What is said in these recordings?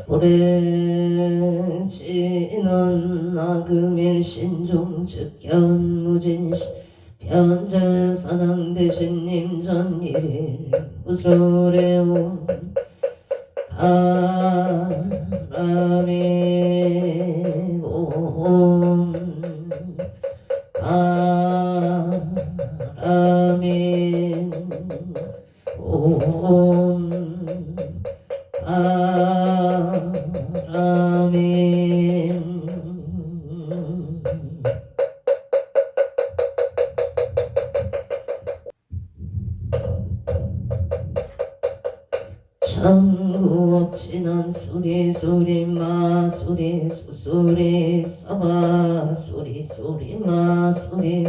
오래 지난 나금일 신종즉 견무진시 변제사당 대신님 전일일 무술에 온 바람이 온 바람이 온 바람이 천구억 지난 소리 소리 마 소리 수소리 사바 소리 소리 마 소리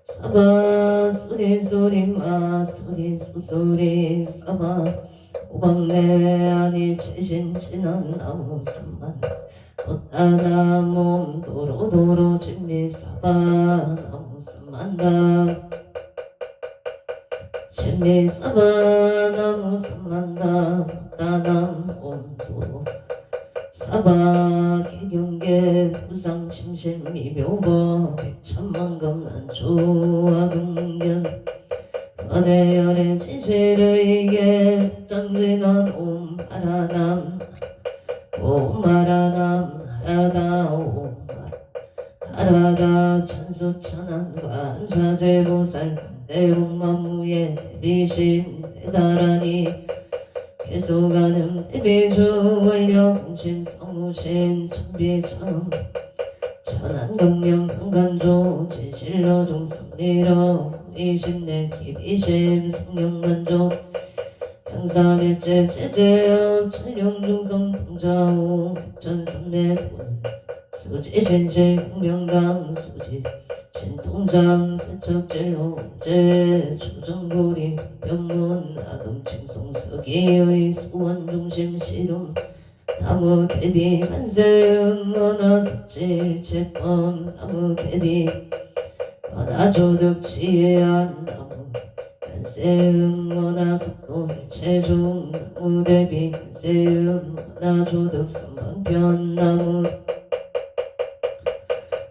사바 소리 소리 마 소리 수소리 사바 오박내 아니 최신 지난 나무 산만 어따나 몸 도로도로 진미 사바 나무 산만다 진미 사바 나무 산만다 어따나 몸 도로 사바 개경계 부상 심심 미묘법 백천만금난 조화금견 어대열의 진실의계 정진원 옴하라남 옴하라남 하라다 옴하라다 천수천안 관자재보살 대웅만무예 대비심 대다라니 계속가는 대비주 원력 공심 성무신 천비참 천안경명 평간조 진실로 종성리로 이심내 기비심 성령만족 양사일제 제제업 천룡중성 통자오 백천선매돈 수지신실 공명강 수지 신통장 세척질로 제 조정고리 변문 아금칭송서기의 수원중심 시름 나무 대비 한세음 원화속질 채범 나무 대비 원화조득 지혜한 나무 한세음 원화속도 일체중 나무 대비 한세음 원화조득 선방편 나무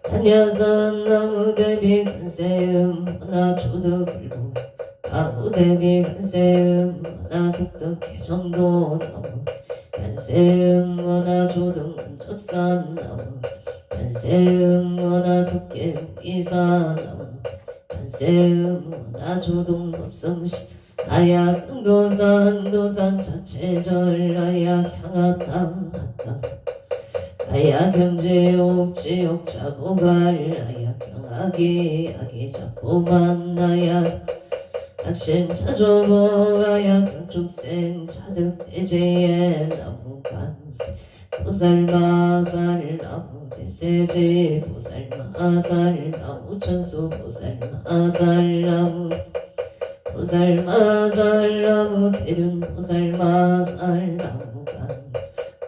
한여선 나무 대비 한세음 원화조득 일부 나무 대비 한세음 원화속득 개정도 나무 한세음 원화조등 원적산 나무 한세음 원화속계 이사나무 한세음 원화조등 법성시 아약 흥도산 도산 자체절 아약 향하땅 하땅 아약 형제 옥지 옥자 고갈 아약 향하기 아기 잡고만 아약 악심 차조복 아약 경축생 차득 대제의 나무 간세 보살마살 나무 대세지 보살마살 나무 천수 보살마살 나무 보살마살 나무 대륜 보살마살 나무 간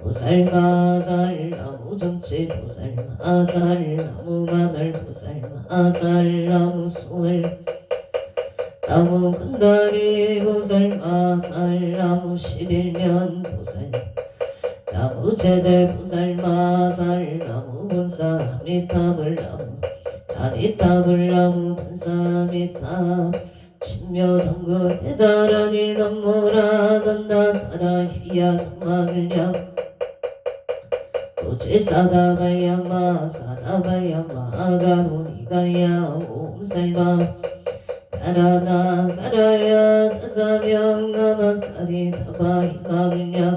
보살마살 나무 정치 보살마살 나무 마늘 보살마살 나무 수월 나무 군다리 보살마살 나무 11면 보살 나무 제대 보살마살 나무 본사 미탑을 나무 아리탑을 나무 본사 미탑 신묘정구 대다라니 넘무라던다 따라 희야막을야 도지사다바야마 사다바야마 아가로니가야 옴살바 가라나 가라야 다사명 나마카리 다바히마그냐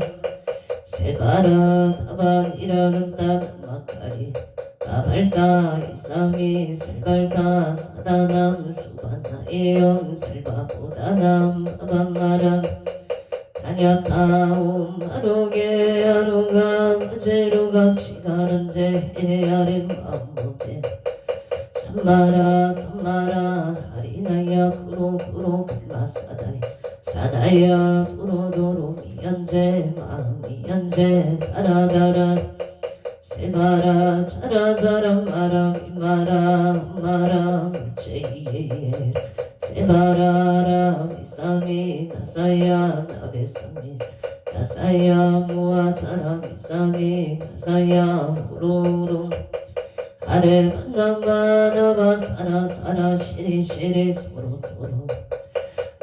세바라 다바이라근다 나마카리 바발다 이사미 살발다 사다남 수바나 에엄 살바보다남 바밤마람 아냐타 옴아로게 아로가 마제로가 시가른제 에아렘 마모제 삼마라 삼마라 하리나야 구로구로 불마사다이 사다야 도로도로 미연제 마미연제 다라다라 세마라 자라자라 마라 미마라 마라 물제이에 세마라라 미사미 나사야 나베사미 야사야 무아차라 미사미 야사야 우루루 아래 반나마나바 사라사라 시리시리 소로소로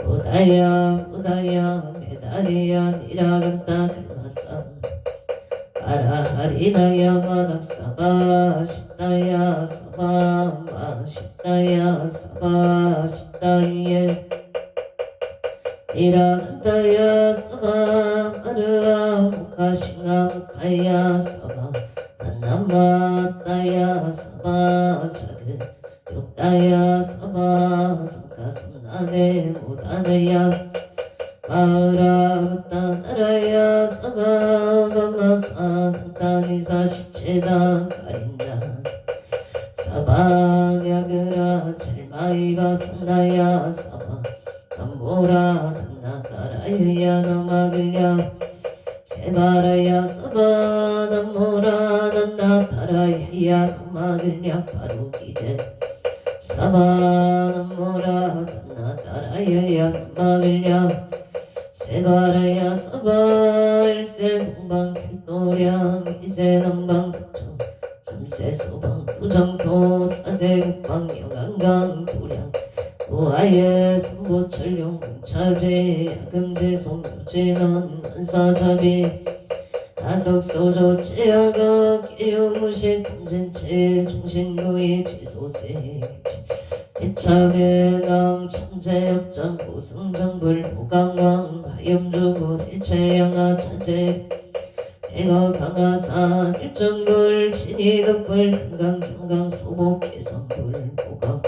우다야 우다야 메다리야 니라간타 글마산 아라하리나야 마낙사바 시타야 사바 마시타야 사바 시타예 니라간타야 사바 아르아 무카싱아 무카야 사바 나마따야 사바 자그 욕따야 사바 상가sam나네 모다나야 마으라따나라야 사바 바마사탄타니사 시체다 가린다 사바 мя그라 칠마이바 산나야 사바 남보라 단나가라야 나마글랴 세바라야 사바 남모라 난나타라야 나마글랴 바로 기제 사바 남모라 난나타라야 나마글랴 세바라야 사바 일세 동방 길도량 이세 남방 부청 삼세 소방 부정토 사세 국방 영안강 도량 우아예 삼보철용 공차제 야금제 송묘제넌 만사자비 다석소조 제야가 깨요무식 통진체 종신구이 지소세 이참에남 천재역장 보승정불 보강왕 바염주불 일체양아 차제 해가 강하사 일정불 신이덕불 금강경강 소복개성불 보강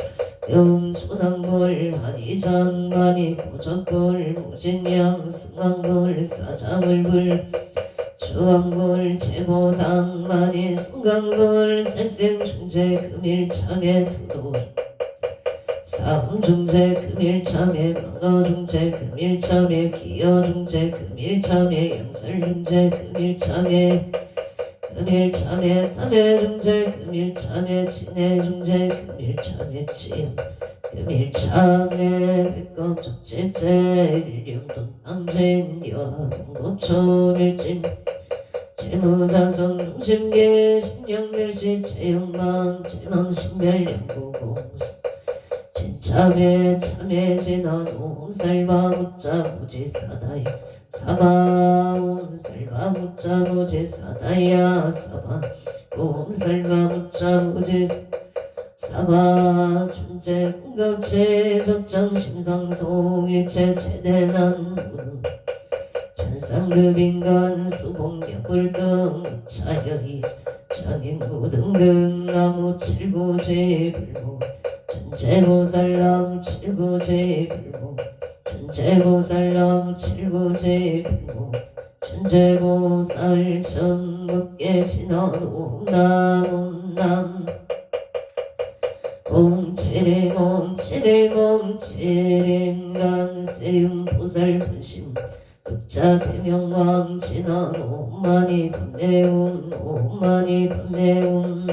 명순왕불 한이장만이 보적불 무진양 승왕불 사자물불 주왕불 제보당만이 승강불 살생중재 금일참에 두도 사음중재 금일참에 망어중재 금일참에 기여중재 금일참에 양설중재 금일참에 금일참에 탐해중재 금일참에 진해중재 금일참에 지음 금일참에 백겁적집재 일념돈 낭진 여동고초일진 재무자성 중심계 신명멸시 재영망 재망신멸령고공 진참에 참에 진원 옴살바 무자 무지사다야 사바 옴살바 무자 무지사다야 사바 옴살바 무자 무지사바 춘제 공덕체 적장 심상송 일체 제대난 무능 천상급인간 수봉격불등 차여이 장인무등등 나무 칠구제불모 천재보살나무 칠구제불모 천재보살나무 칠구제불모 천재보살 전국계 진원 옴남 옴치림 옴치림 옴치림 간세음보살 분심 극자 대명왕 진원 옴마니 반매움 옴마니 반매움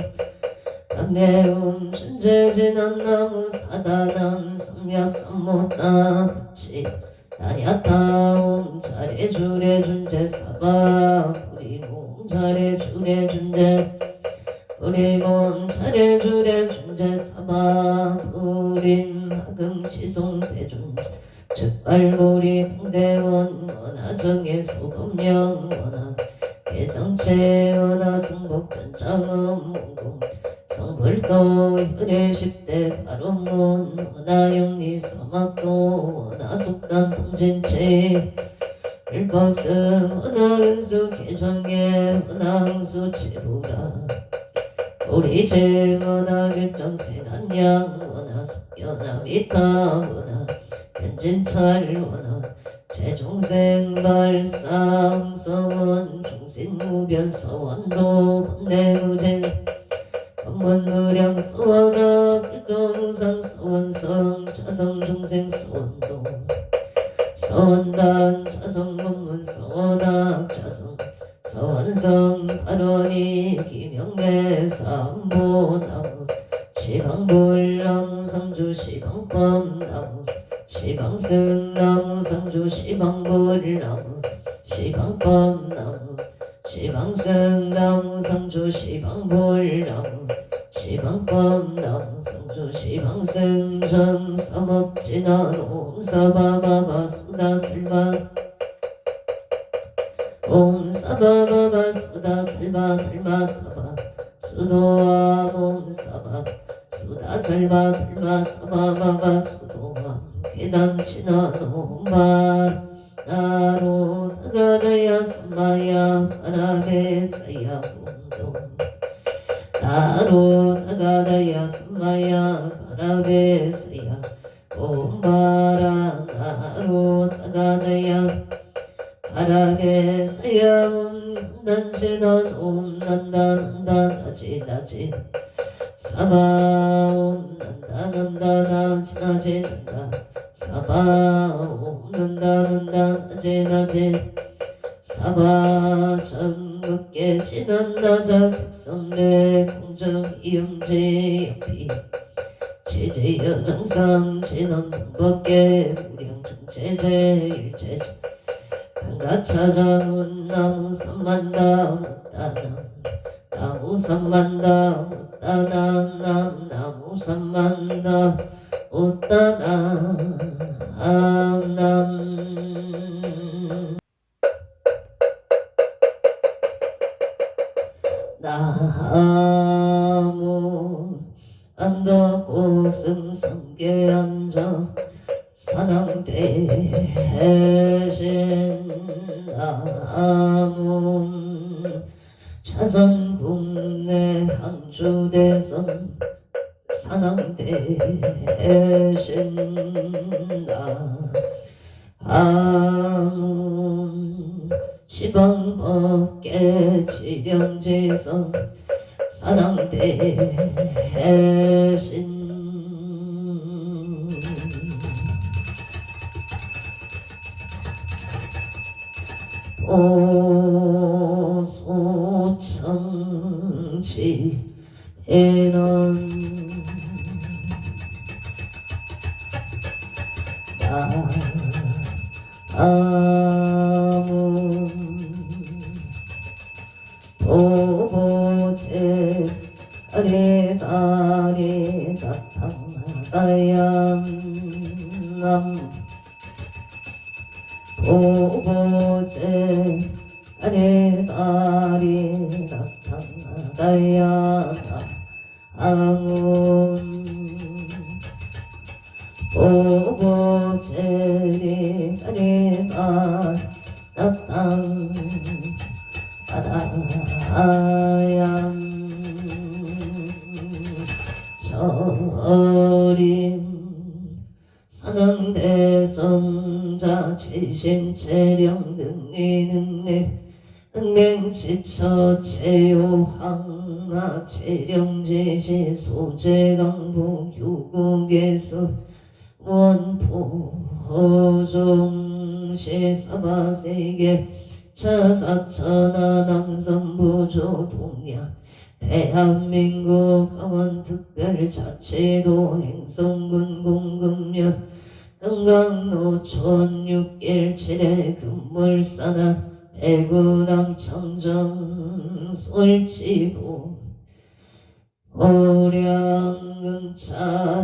반매움 춘재진원 나무 사다남 삼약 삼모따 부치 다냐타 옴 자레주레 준제 사바 부리몸 자레주레 준제 부리몸 자레주레 준제 사바 부린 하금 지송 대준제 즉발보리 홍대원 원하정의 소금령 원하 개성체 원하 승복 변장음 문공 성불도 혈의십대 바로문 원하영리 서막도 원하 속단 통진체 불법승 원하은수 개정계 원하응수 치부라 우리제 원하 결정세난양 원하 숙연하 미타 원하 현진철 원하 재종생 발상 서원 중생무변 서원도 번내무진 번문무량 서원하 불도무상 서원성 자성중생 서원도 서원단 자성문문 서원학 자성 서원성 발원이 기명내 삼보나무 시방불나무 상주 시방법나무 시방승나무 상주 시방불나무 시방법나무 시방승나무 상주 시방불나무 시방법나무 상주 시방승전 사먹지난 옴사바바바 수다슬바 옴사바바바 수다슬바 달마사바 수도와 몸사바 수다살바 달마사바바바 수도와 괴단치나 옴바 나로 다가다야 삼마야 바라베사야 공동 나로 다가다야 삼마야 바라베사야 옴바라 나로 다가다야 바라베사야 옴난지난 옴난다난다나지나지 사바 옴난다난다나지나지난다 사바 옴난다난다나지나지 사바 전국계 지난다자 색선배 공정 이음지 옆이 지지여 정상 진원 동법계 무량중체제 일체주 강가 찾아문 나무 삼만다 못다남 나무 삼만다 못다남 나무 삼만다 못다남 나무 안덕고 승성계 앉아 산왕대신 나무 차선국내 항주대선 산왕대신 나무 시방법계 지령지선 산왕대신 오소천지에는 나무 보보제 아리다리다 탕다얀남 보보제 아리다리다 탕다야다 아문 보보제리 아리다 나땅 바다양 저림 산왕대성자 최신체령 능리능매 능맹지처 체요항마 체령지시 소재강복 유고개수 원포종시 사바세계 차사천하 남선부조 동양 대한민국 강원특별자치도 행성군 공급면 흥강노촌 617의 금물산하 배구남 청정 솔지도 오량금차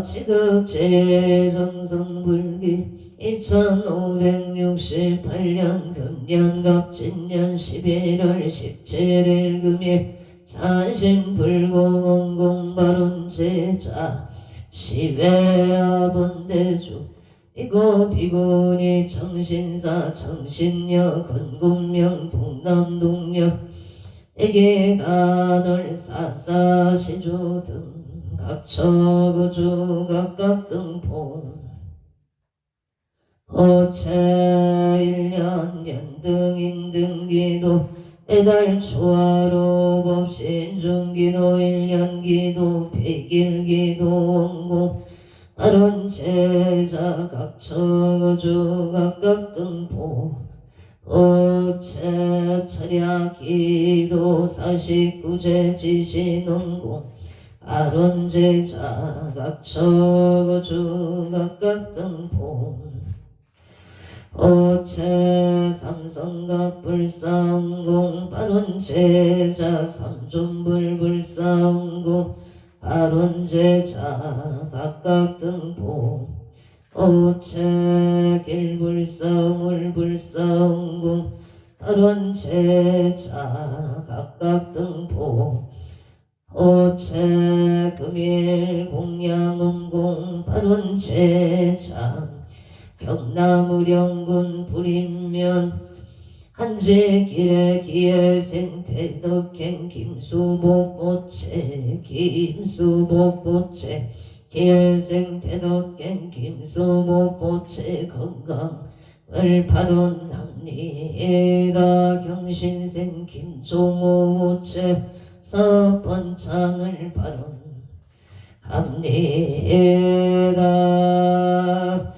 지극제정성불기 2568년 금년 갑진년 11월 17일 금일 산신불공원공발운제자 시외아본대주 비고비고니 청신사 청신녀 건국명 동남동녀 애계단월 사사시주 등 각처구주 각각 등포 호체일년 연등인등기도 매달 초하루 법신중기도 일년기도 백일기도 원공 다른 제자 각처거주 각각 등포 호체 철야기도 49제 지시능공 다른 제자 각처거주 각각 등포 오체 삼성각 불사운공 발원제자 삼존불 불사운공 발원제자 각각 등보 오체 길불사물 불사운공 발원제자 각각 등보 오체 금일 공양음공 발원제자 경남의령군 불인면 한제길의 기회생태덕행 김수복보채 김수복보채 기회생태덕행 김수복보채 건강을 발언합니다. 경신생 김종호보채 서번창을 발언합니다.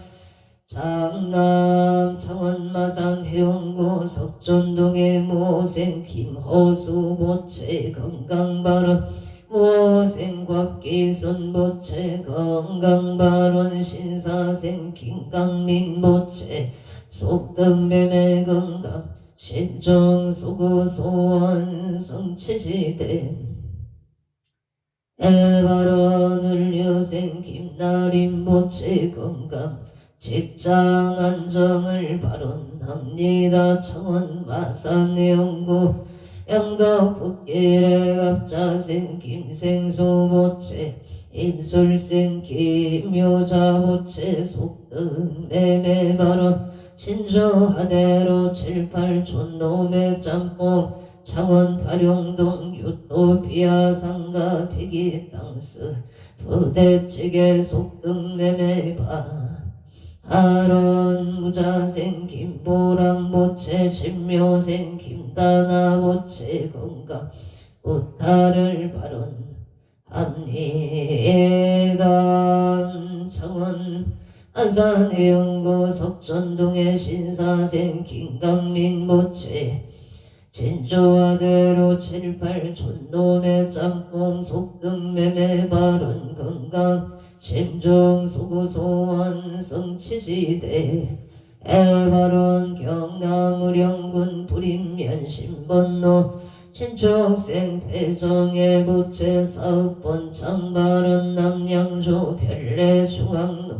장남 창원마산 해운고 석존동의 모생 김호수 보채 건강발언 모생 곽기순 보채 건강발언 신사생 김강민 보채 속등매매 건강 심정소구 소원 성취지대 애발언을 유생 김나림 보채 건강 직장 안정을 발언합니다. 창원 마산 내연구 양덕 북길의 갑자생 김생수 보채 임술생 김효자 보채 속등 매매 발언 신조하대로 78촌 노매 짬뽕 창원 발용동 유토피아 상가 비기 땅스 부대찌개 속등 매매 아론 무자생 김보람 보채 신묘생 김다나 보채 건강 우타를 발언합니다. 창원 안산해운고 석전동의 신사생 김강민 보채 진조아대로 78촌 노매 짬뽕 속등 매매 발언 건강 심정 소구 소원 성취지대 애발언 경남의령군 불인면 신번로 신축생 배정의 보채 사업번 창발언 남양주 별내 중앙로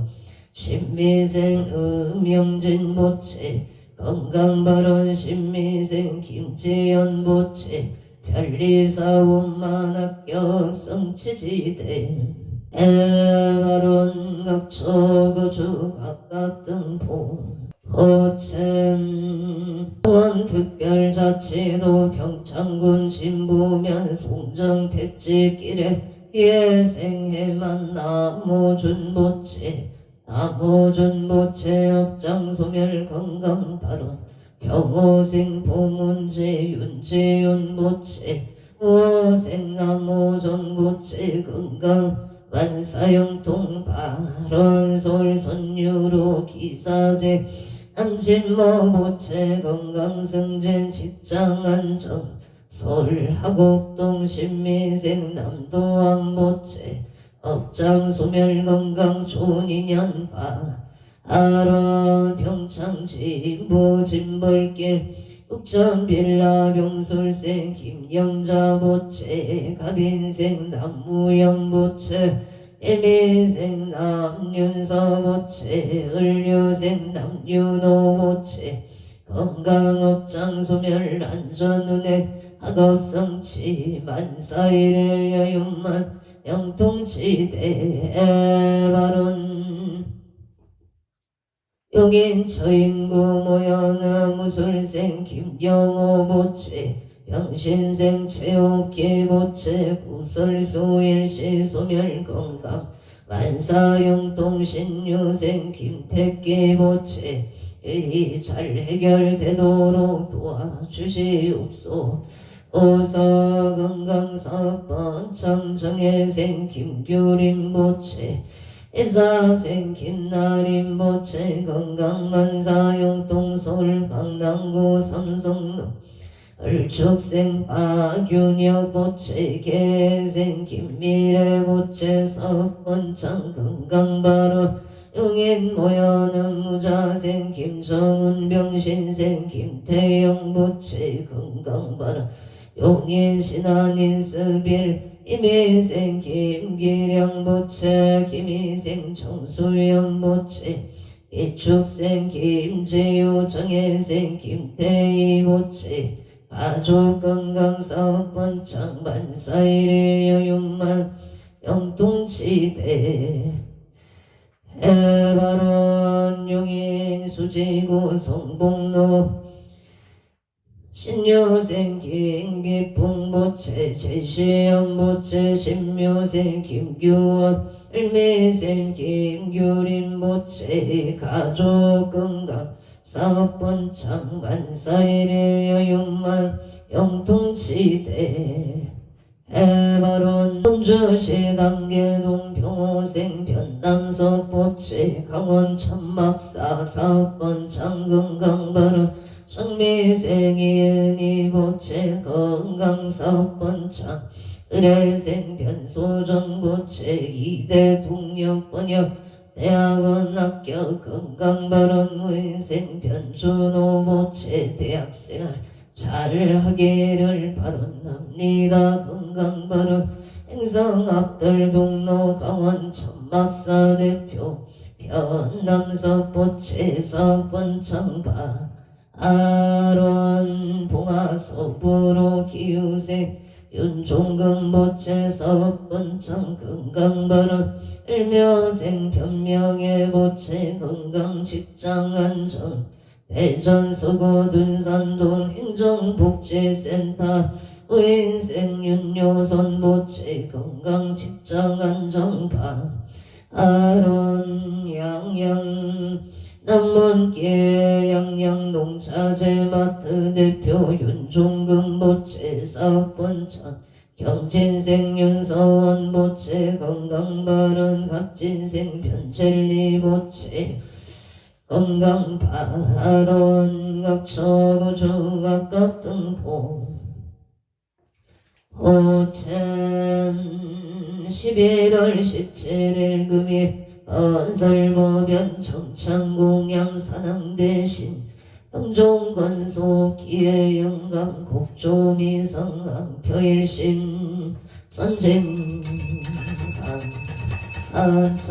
신미생 음영진 보채 건강발언 신미생 김지연 보채 편리사원만 합격 성취지대 애발언 각초거주 각각 등포 오챔 원특별자치도 평창군 신부면 송정택지길에 예생해만 나무준보채 나무준보채 업장소멸 건강발언 병호생 보문제 윤재윤보채 우호생 나무정보채 건강 만사형통 발언 서울선유로 기사생 남진모 보채 건강승진 직장안정 서울하곡동 신미생 남도안 보채 업장소멸 건강 좋은 인연 아론 평창진보 진벌길 욱천빌라 병술생 김영자 보채 가빈생 남무영 보채 일미생 남윤서 보채 을류생 남윤호 보채 건강업장소멸 안전운행 학업성취 만사일의 여윤만 영통지대 애발언 용인 처인구 모연의 무술생 김영호 보채 병신생 최옥기 보채 구설수 일시 소멸 건강 만사용동 신유생 김택기 보채 일이 잘 해결되도록 도와주시옵소. 오서 건강사업번 청정혜생 김규림 보채 이사생 김나림 보채 건강만사용동 서울 강남구 삼성동 을축생 박윤혁 보채 계생 김미래 보채 사업번창 건강발언 용인 모여는 무자생 김성훈 병신생 김태영 보채 건강바라 용인 신안인 스빌 임희생 김기령 보채 김희생 정수연 보채 이축생 김재유 정혜생 김태희 보채 가족 건강 사업번 장반 사일일 여윤만 영통치대 해바론 용인 수지구 성북로 신묘생 김기풍 보채 제시연 보채 신묘생 김규원 을매생 김규린 보채 가족 건강 사업번 장반 사일일 여윤만 영통치대 해바론 본주시 단계동 병호생 변남석 보채 강원 천막사 사업번 장건강바로 성미생 이은희 보채 건강사업번 장 의뢰생 변소정 보채 이대 동력번역 대학원 합격 건강발언 무인생 변준호 보채 대학생활 잘하기를 바랍니다. 건강발언 행성 앞들 동로 강원 천막사 대표 변남석 보채 사업번 장바 아론 봉화서부로 기우생 윤종금 보채 사업번 장 건강발언 일묘생 변명의 보채 건강 직장 안전 대전 서구 둔산동 행정복지센터 우인생 윤요선 보채 건강 직장 안전반 아론 양양 남문길 양양농자재마트 대표 윤종금 보채 사업번 장 경진생 윤서원 보채 건강발언 갑진생 변첼리 보채 건강발언 각서구 주각각 등포 호참 11월 17일 금일 건설보변 청창공양 산항대신 영종건소 기회영감 곡조미성항 표일심 선쟁강 안천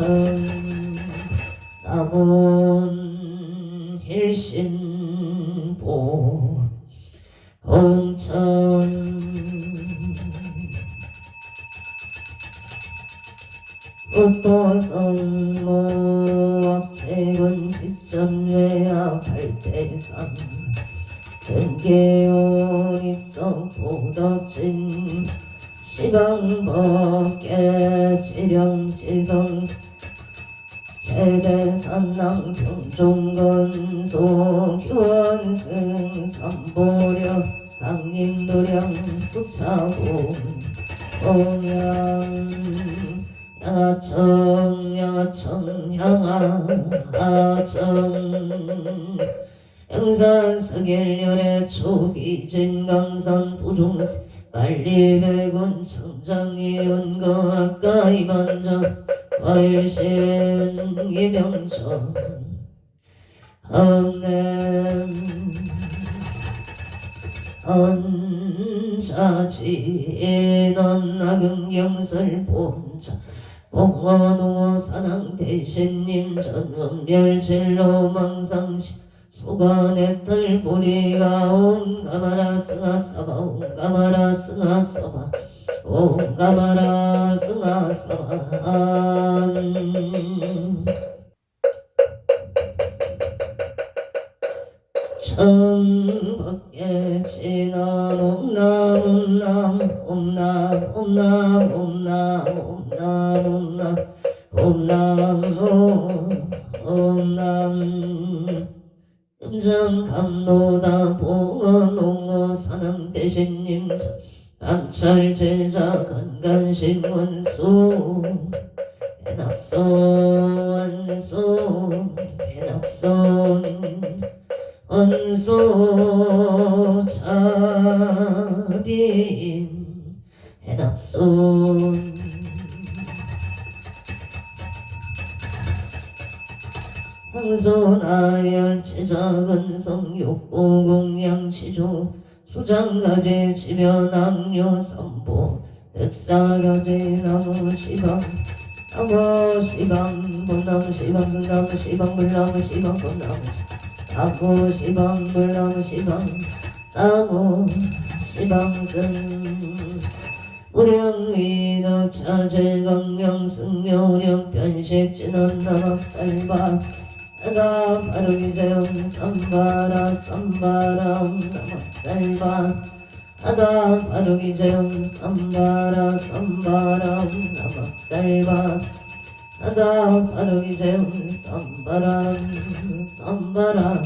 나본 일심보 홍천 우토성모학체군 직전외야 발대상 등계온익성 도덕진 시강법계 지령지성 세대산낭 병종건소 교원승 삼보령 강림도령 수차고 공양 양하청 양하청 영산서길열의 초기진 강산 도종세 빨리백운 청장이은거 아까이 먼저 과일신 이명천 험냄 언사지넌 나금경설 본자 봉어농어 산항대신님 전원별진로 망상시 소관의 털보리가 옴가마라 승하사바 옴가마라 승하사바 옴가마라 승하사바 청밖에 지난 옴남 옴남 옴남 옴남 옴남 옴남 옴남 음정 감노다 봉어농어 산항대신님 감찰제자 건간신원수 배납손 배납손 언소 차빈 해답손 수나열치 작은 성육보공양시조 수장가재 지변악료 삼보 득사가재 나무시방 나무시방 불나무시방 불나무시방 불나무시방 불나무 나무시방 불나무시방 나무시방승 우량위덕 차질강명 승묘력 변식 진원남악살바 나가 바르기재용 쌈바라 쌈바라 남악살바 나가 바르기재용 쌈바라 쌈바라 남악살바 나가 바르기재용 쌈바라 쌈바라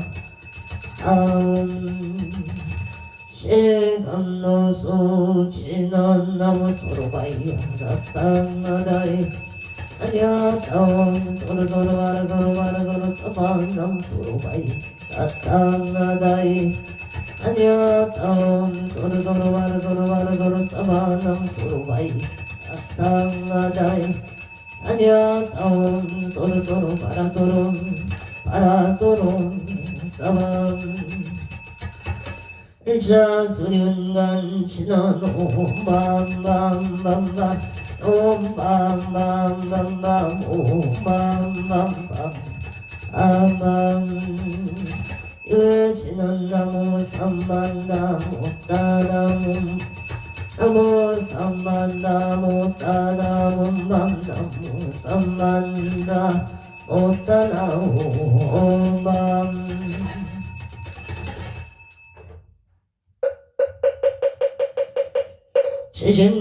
실감노수 진원나무 소로바이 나땅나다이 아니야 다운 도로도로 바라도로 서반남 소로바이 나땅나다이 아니야 다운 도로도로 바라도로 서반남 소로바이 나땅나다이 아니야 다운 도로도로 바라도로 서반 일자수륜간 진원 오밤밤밤밤 오밤밤밤밤 오밤밤밤 아밤 유진원나무 삼만나무 따나무 나무 삼만나무 따나무 밤나무 삼만나무 따나무 오밤 지심정내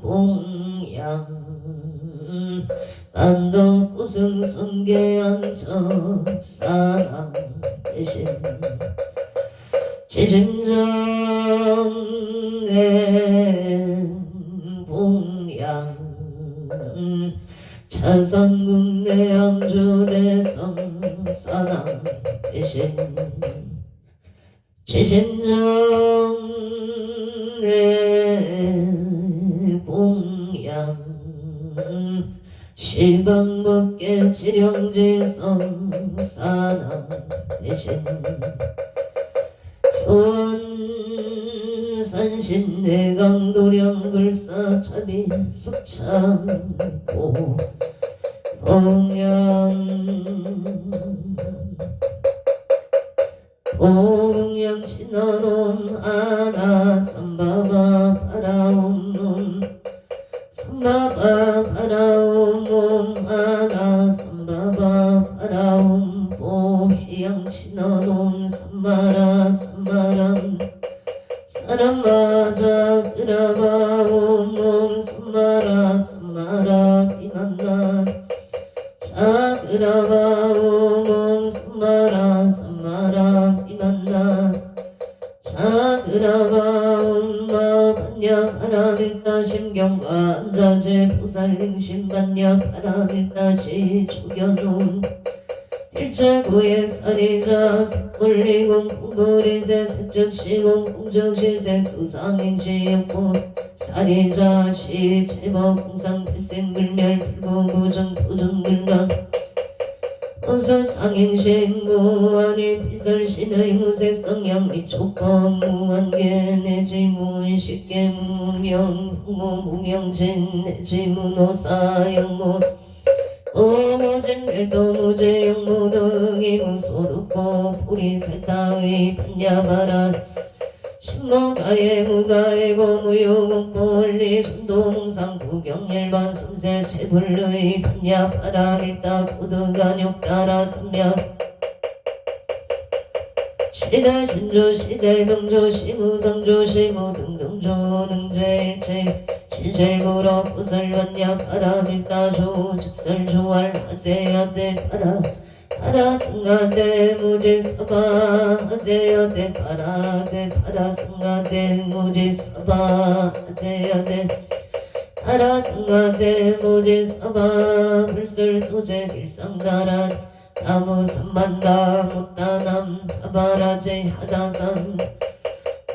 공양 반덕구승 성계안척사랑 대신 지심정내 공양 차선국내 양주대성 사랑 대신 지심정내 공양 시방법계 지령지성 사랑 대신 조원산신내 강도령 불사차비 숙참고 공양 오공양 신나놈 아나 삼바바 바라옴놈 삼바바 바라옴놈 아나 삼바바 바라옴 보희양 신나놈 삼바라 삼바람 사람 맞아 그라바옴놈 삼바라 삼바라 비만나 자그라바옴놈 삼바라 삼바라 비만나 자그라바 엄마 반야 바라밀다 심경과 안자제 보살링심 반야 바라밀다시 죽여놓은 일체구의 살이자 색불리공 공불이세 색즉시공 공적시세 수상인시역고 살이자 시체법 공상필생불멸 불공부정 부정불강 on소상행신무한이 비설신의 무색성양 미촉법 무한계 내지 무의식계 무무명 무무명진 내지 무노사영무 오무진멸도 무제영무 등이 무소득고 불이살타의 반야바라 신무가의 무가의고 무유공пол리 전도몽상 구경일반 섬세 체불의 반야바라 밀다 고등간욕 따라 선명 시대 신조 시대 병조 시무상조 시무 등등조 능제일체 신실구로 부설반야 바라 밀다조 즉설조알 하세야제 바라 바라승가제 무지서바 하세야제 바라제 바라승가제 무지서바 하세야제 바라승가제 무지서바 불설소제 길상다란 나무 삼만다 못다남 아바라제 하다산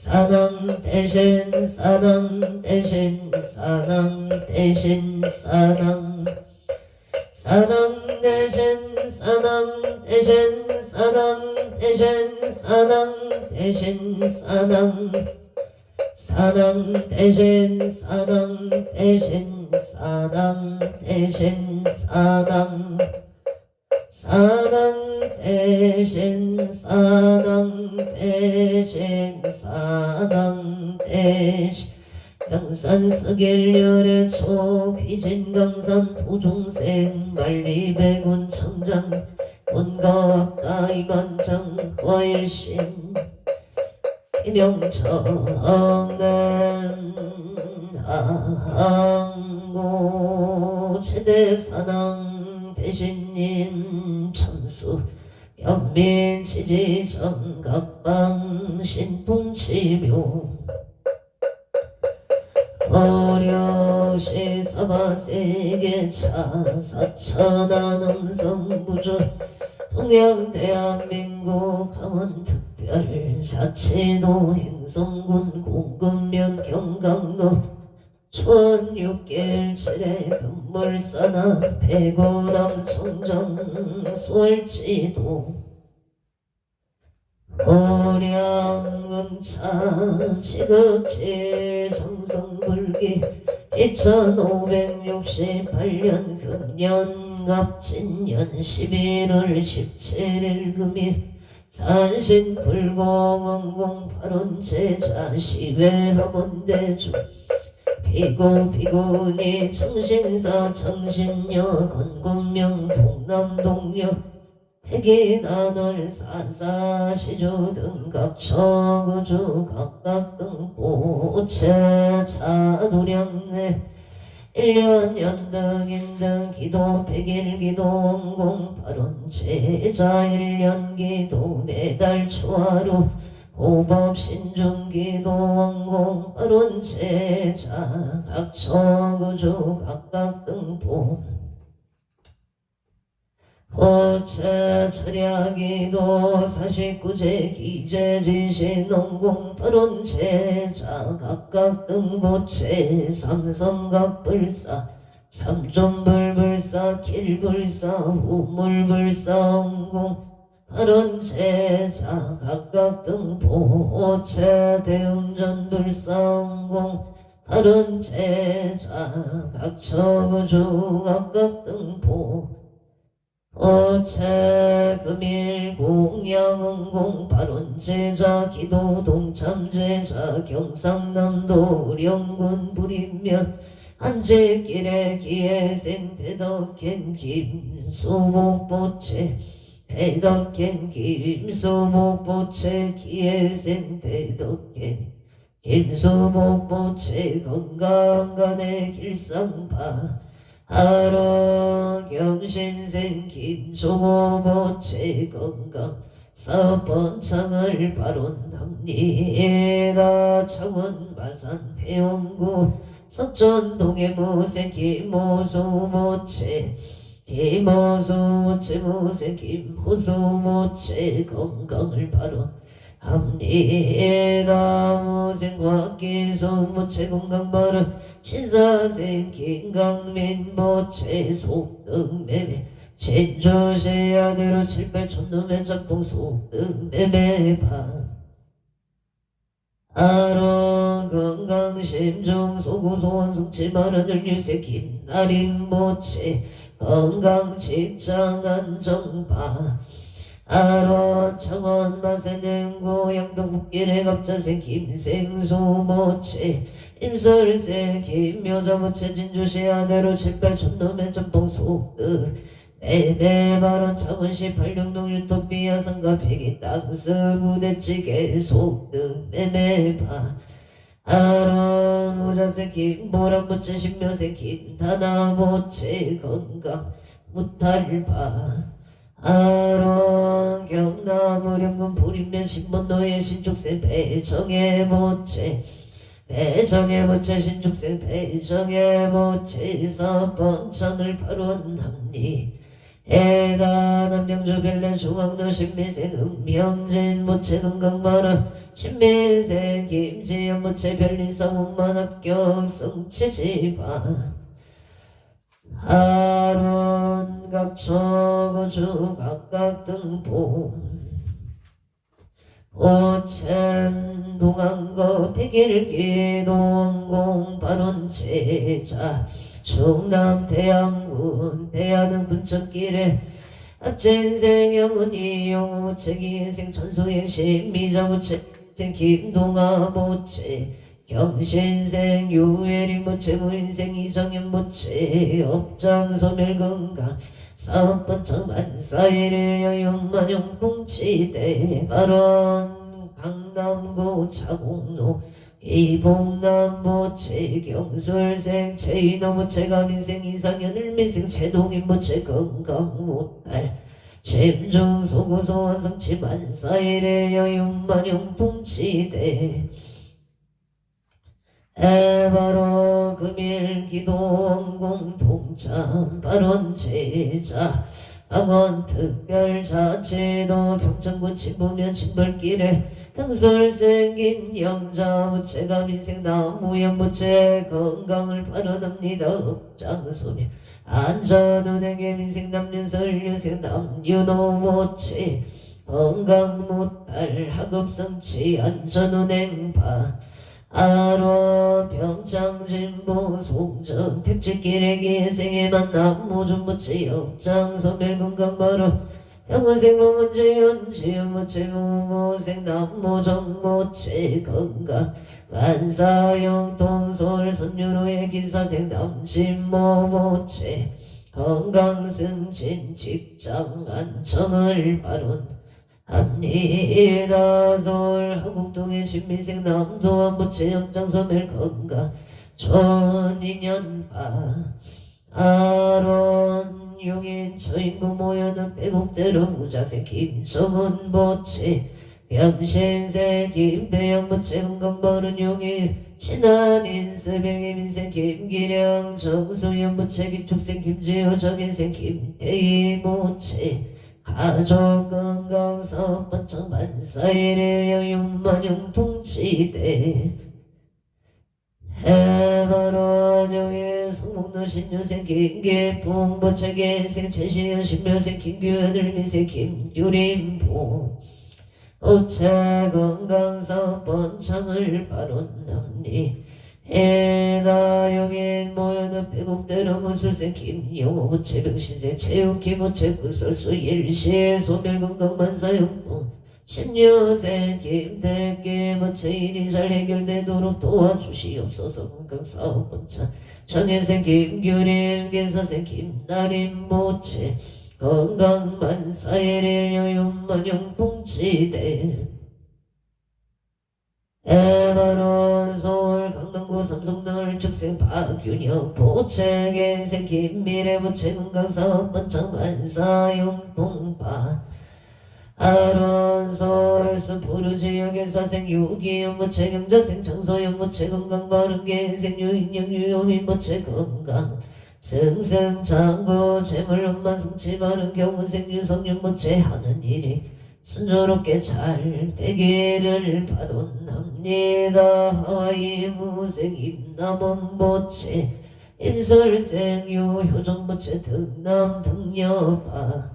사낭 대신 사낭 대신 사낭 대신 사낭 사낭 대신 사낭 대신 사낭 대신 사낭 대신 사낭 사낭 대신 사낭 대신 사낭 대신 사낭 사낭 대신 사낭 대신 사낭 대신 양산서길열의 초 귀진강산 도중생 만리백운 청장 원가 가이만장 과일신 이명청된 항고 최대사낭 대신님 참수 연민치지정 각방 신풍치묘 어려시 사바세계차 사천안 음성부주 동양 대한민국 강원특별 자치도 행성군 공급면 경강도 촌 6개월 7회 금물사나 배구남 청정 수월지도 오량음차 지극지 정성불기 2568년 금년 갑진년 11월 17일 금일 산신불공원공 8원 제자 시외학원대주 피고피고니 정신사 정신녀 건곤명 동남동녀 백이단월 사사시주 등각처구주 각각등보체 자도량내 1년 연등인등 기도 100일 기도 원공 8원 제자 1년 기도 매달 초하루 호법 신중 기도 원공 8원 제자 각처구주 각각등보 호체 철야기도 49제 기재지시 농공 8원 제자 각각 등보체 삼성각불사 삼존불불사 길불사 우물불사 원공 8원 제자 각각 등보체 대운전불사 원공 8원 제자 각처구주 각각 등보 어체 금일 공양은공 8원 제자 기도 동참제자 경상남도 의령군 부리면 한제길에 기회생 대덕행 김수복보체 배덕행 김수복보체 기회생 대덕행 김수복보체 건강간의 길상파 하루 경신생 김종호보체 건강 사번창을 발언합니다. 창원 마산 배원구 석전동의 무생 김호수모체 김호수모체 무생 김호수모체 건강을 발언합니다. 무생과기수모체 건강발언 신사생 김강민 모체 속등매매 진주시 아대로 7,8천놈의 짬뽕 속등매매반 아론 건강심중 소고소원 성치마라들 유세 김나린 모체 건강직장 안정바 아론 창원 마세능고 양동북길의 갑자생 김생수 모체 임설세 김여자모체 진주시 아대로 7,8천놈의 짬뽕 속등 매매바론 창원시 86동 유토피아 상가 백이 땅스 부대찌개 속등 매매바 아론 모자세 김보람모체 신묘세 김다나모체 건강 무탈바 아론 경남 의령군 부림면 신번노예 신축세 배정의 모체 배정의 모체 신축생 배정의 모체 사번창을 발언합니다. 해가 남양주 별내 중앙도 신미생 음명진 모체 건강바라 신미생 김지연 모체 별리사 원만합격 성체지바 하론 각초고주 각각 등보 오천 동안거 백일기 동공 발원제자 충남 대양군 대하는 군천길에 앞진생 영훈이 영우체기생 천수행신 미자무체생 김동아 모체 경신생 유해리 모체 무인생 이정현 모체 업장소멸건강 사업번창 만사일일 여윤만용 봉치대 발원 강남구 차공로 이봉남모체 경술생 체인어모체 가민생 이상현 을미생 체동인모체 건강모달 심중소구소 완성치 만사일일 여윤만용 봉치대 해바로 금일 기도원공 동참 발원제자 학원 특별자치도 평창군 친부면 친벌길에 평솔생 김영자 무체가 민생 나무양 무체 건강을 발언합니다. 업장소며 안전운행의 민생 남윤설유생 남윤호 모체 건강무탈 학업성취 안전운행바 아로 평창진보 송정 택지길의 기생의 만남 모준모체 역장소멸 건강바로 평원생 모문제 연지연모체 모모생 남모정모체 건강 만사영통솔 선유로의 기사생 남진모모체 건강승진 직장 안청을 발언 합니다. 서울 하곡동의 신미생 남도안 모체 역장소멸 건강 천인연파 아론 용인 처인구 모여는 빼곡대로 무자생 김성훈 모체 병신생 김대영 모체 건강버른 용인 신한인스병의 민생 김기령 정수연 모체 기축생 김지호 정인생 김태희 모체 가족 건강 사업번창 만사일일 여윤만용 통치대 해바로 정의 성목도 신유생 김계봉 보채계생 최시현 신묘생 김규현을 미생 김유림보 오체 건강 사업번창을 발언합니 해나 용인 모여는 빼곡대로 무술생 김용호 모체 병신생 체육기 모체 구설수 일시의 소멸건강만사용도 신유생 김태기 모체 일이 잘 해결되도록 도와주시옵소서. 건강사업번창 정혜생 김규림 개사생 김나림 모체 건강만사일일 여윤만용 봉치대 해바로 서울 강남구 삼성동 축생 박윤영 보채계생 김미래 모체 건강사업번창 만사용동파 아론 서울 수포르 지역의 사생 유기현 모체 경자생 장소연 모체 건강바른계생 유인영 유효민 모체 건강 승승장구 재물론만 성취바른 경우생 유성윤 모체 하는 일이 순조롭게 잘 되기를 바론합니다. 하이무생 임남원 모체 임설생 유효정 모체 등남 등여바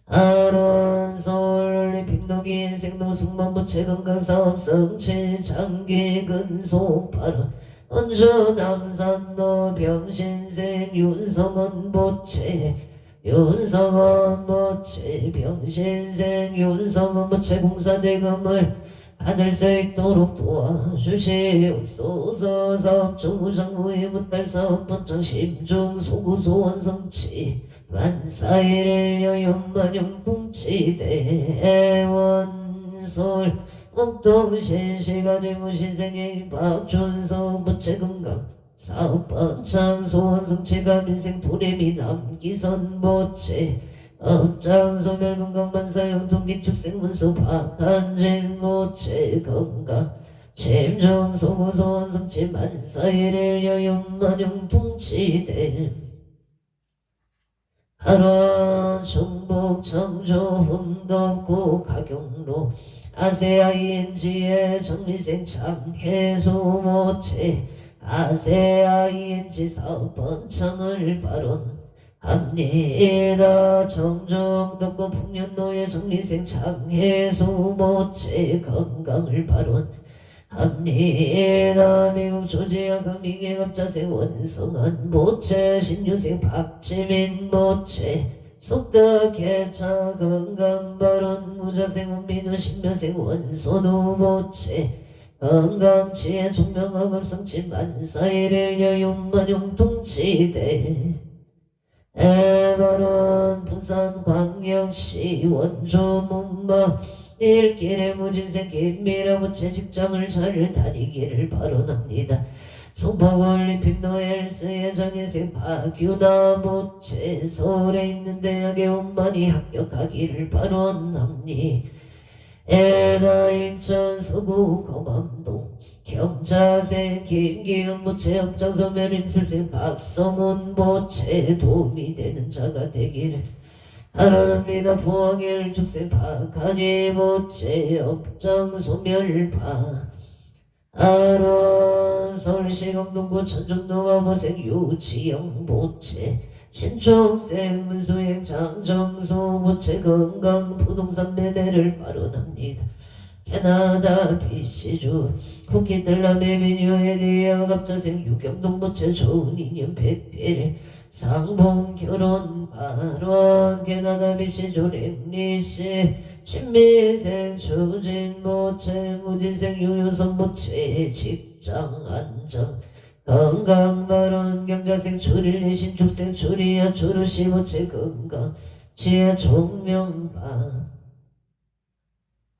아론 서울 빅노기 생노승만 모체 건강사업 성취 장기 근소바로 원주 남산로 병신생 윤성원 모체 윤성원 모체 병신생 윤성원 모체 공사대금을 받을 수 있도록 도와주시옵소서. 사업종무장무의 문발사업번창 심중소구소 원성치 만사일일 여윤만용 봉치대 원솔 목동신시가지 무신생의 박준성 모체 건강 사업번창 소원성체가 민생 도래미 남기선 모체 업장소멸 건강만사용 동기축생 문수 박한진 모체 건강 심정소구 소원성체 만사일일 여윤만용 통치대 하론 충북 청주 흥덕구 가경로 아세아이엔지의 정리생 장해수모체 아세아이엔지 사업번 청을 발언합니다. 청정덕구 풍년로의 정리생 장해수모체 건강을 발언합니다. 미국 조지아 금융의 갑자생 원성한 모체 신유생 박지민 모체 속다 개차 건강발언 무자생 원민우 신묘생 원소누 모체 건강치의 종명학업성치 만사일일 여윤만용 통치대 에발언 부산광역시 원주문마 일길의 무진생 김미라부채 직장을 잘 다니기를 발언합니다. 송파올림픽 노엘스의 정예생 박유나 모체 서울에 있는 대학에 원만히 합격하기를 발언합니다. 에다 인천 서구 거맘동 경자생 김기현 모체 업장소면 임술생 박성훈 모체 도움이 되는 자가 되기를 발언합니다. 포항일 축생 박한희 모체 업장 소멸파 아론 서울시 강동구 천정동가 모생 유치영 모체 신축생 문수행 장정수 모체 건강 부동산 매매를 발언합니다. 캐나다 BC주 쿠키텔라메 미뉴에디아 갑자생 유경동 모체 좋은 인연 배필 상봉 결혼 발언 캐나다 BC주 랭리시 신미생 추진 모체 무진생 유효선 모체 직장 안정 건강 발언 경자생 추릴리 신축생 추리야 추루시 모체 건강 지혜 종명바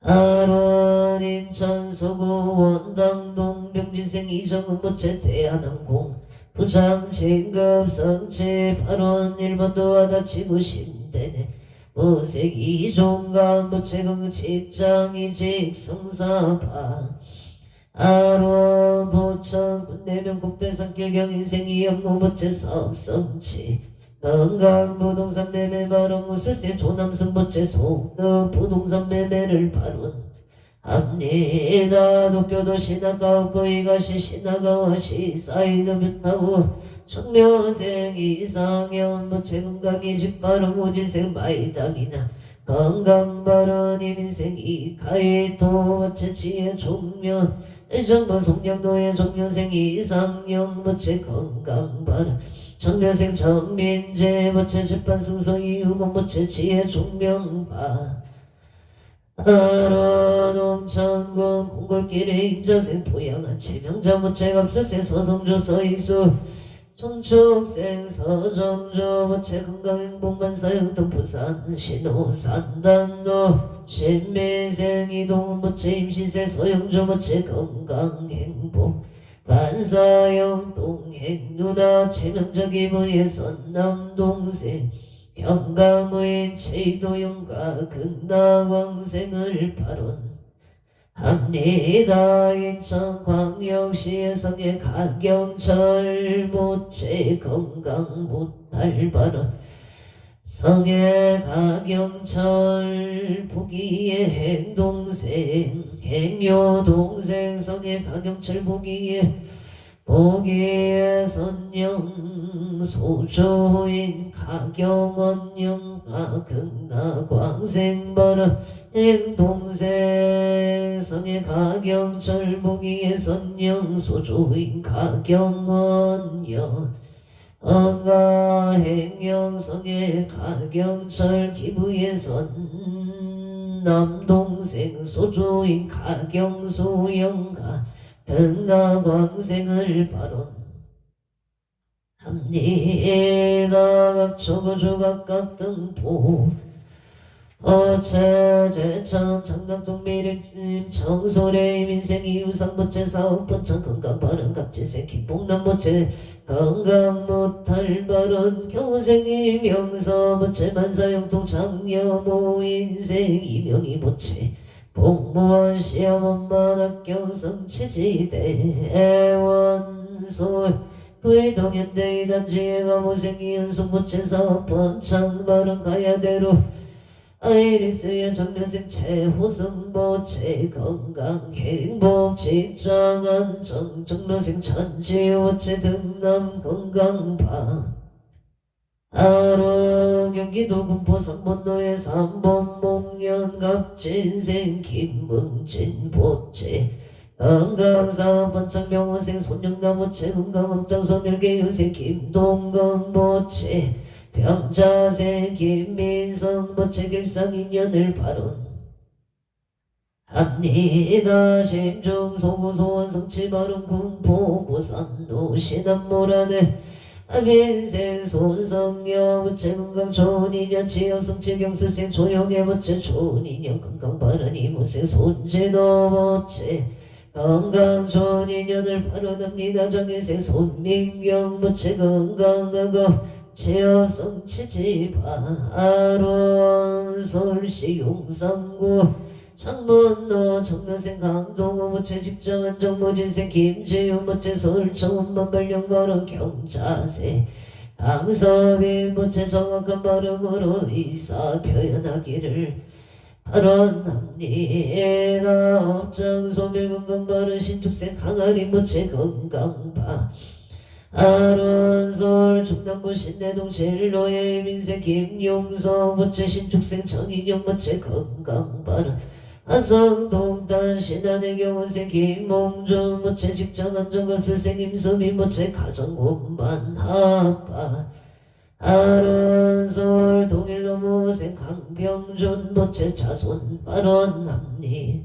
아론 인천 서구 원당동 병진생 이정은 모체 대한항공 부장 진급 성취 8원 1번도 와다치 무신대네 무색 이종감 모체금 직장 이직 성사파 아론 보천 군대명 국배산길 경인생 이영무 모체 사업성치 건강 부동산 매매 발언 무술세 조남순 모체 속능 부동산 매매를 발언합니다. 도쿄도 신화가옥고 이가시 신화가와시 사이드 뷰타우 청묘생 이상현 모체 건강이직 발언 무진생 마이담이나 건강 발언 이민생 이카이토 모체 지혜 종면 일정부 송량도의 정묘생 이상영 모체 건강 발언 정묘생 정민재 모체 재판 승소 이유공 모체 지혜 종명파 아론 옹천군 공골길의 임자생 포양아치 명자 모체 갑술생 서성조 서이수 청축생 서정조 모체 건강행복만사 영통 부산 신호 산단로 신미생 이동 모체 임시생 서영조 모체 건강행복 반사형 동행누나 체명적 이모의 선남동생 경가무인 체도용가 극락왕생을 발언합니다. 인천광역시에서의 가경철 모체 건강 못할 발언 성의 가경철 보기의 행동생 행여동생 성의 가경철 보기의 선영 소조인 가경원영 극락광생발언 행동생 성의 가경철 보기의 선영 소조인 가경원영 언가행영성의 가경철 기부의 선 남동생 소조인 가경소영가 극락광생을 발언합니다. 각초구조각각 등포 어체제천 장각동 미륵짐 청소래 민생 이유상 모체 사업번창 건강발언 갑질생 김봉남 모체 건강 못할 발언 교생 이명서 모체 만사영통 장여모 인생 이명이 모체 복무원 시험 엄마 학교 성취지대 애원솔 부의동현대 이단지에 가무생이 연속부채 사업번창 바른 가야대로 아이리스의 정면생 최호승보채 건강 행복 직장 안정 정면생 천지호채 등남 건강파 하루 경기도 군포 3번로의 3번 목련 갑진생 김뭉진 보채 건강사 번창병원생 손영나무채 건강업장 손일계유생 김동건 보채 병자생 김민성 보채 길상인연을 발언 합니다. 심중 소구소원 성치바른 군포 고산 노시남모라네 민생 손성여 부채 건강 좋은 인연 지엽성치 경수생 조용해 부채 좋은 인연 건강 바른 이무생 손재도 부채 건강 좋은 인연을 바라답니다. 정혜생 손민경 부채 건강하고 지엽성치 지바론 서울시 용산구 창문로 정면생 강동호 부채 직장한 정무진생 김지윤 부채 서울청원만 발령바로 경자세 강서빈 부채 정확한 발음으로 의사 표현하기를 발언합니다. 업장 소멸 건강 바른 신축생 강아리 부채 건강바 아론서울 충남구 신내동 제일로의 민생 김용서 부채 신축생 정인영 부채 건강바른 아성동탄 신안의 경원생 김몽준 부채 직장안정감수생 임수민 부채 가정공반 하빠 아론서울 동일로무생 강병준 부채 자손 발언합니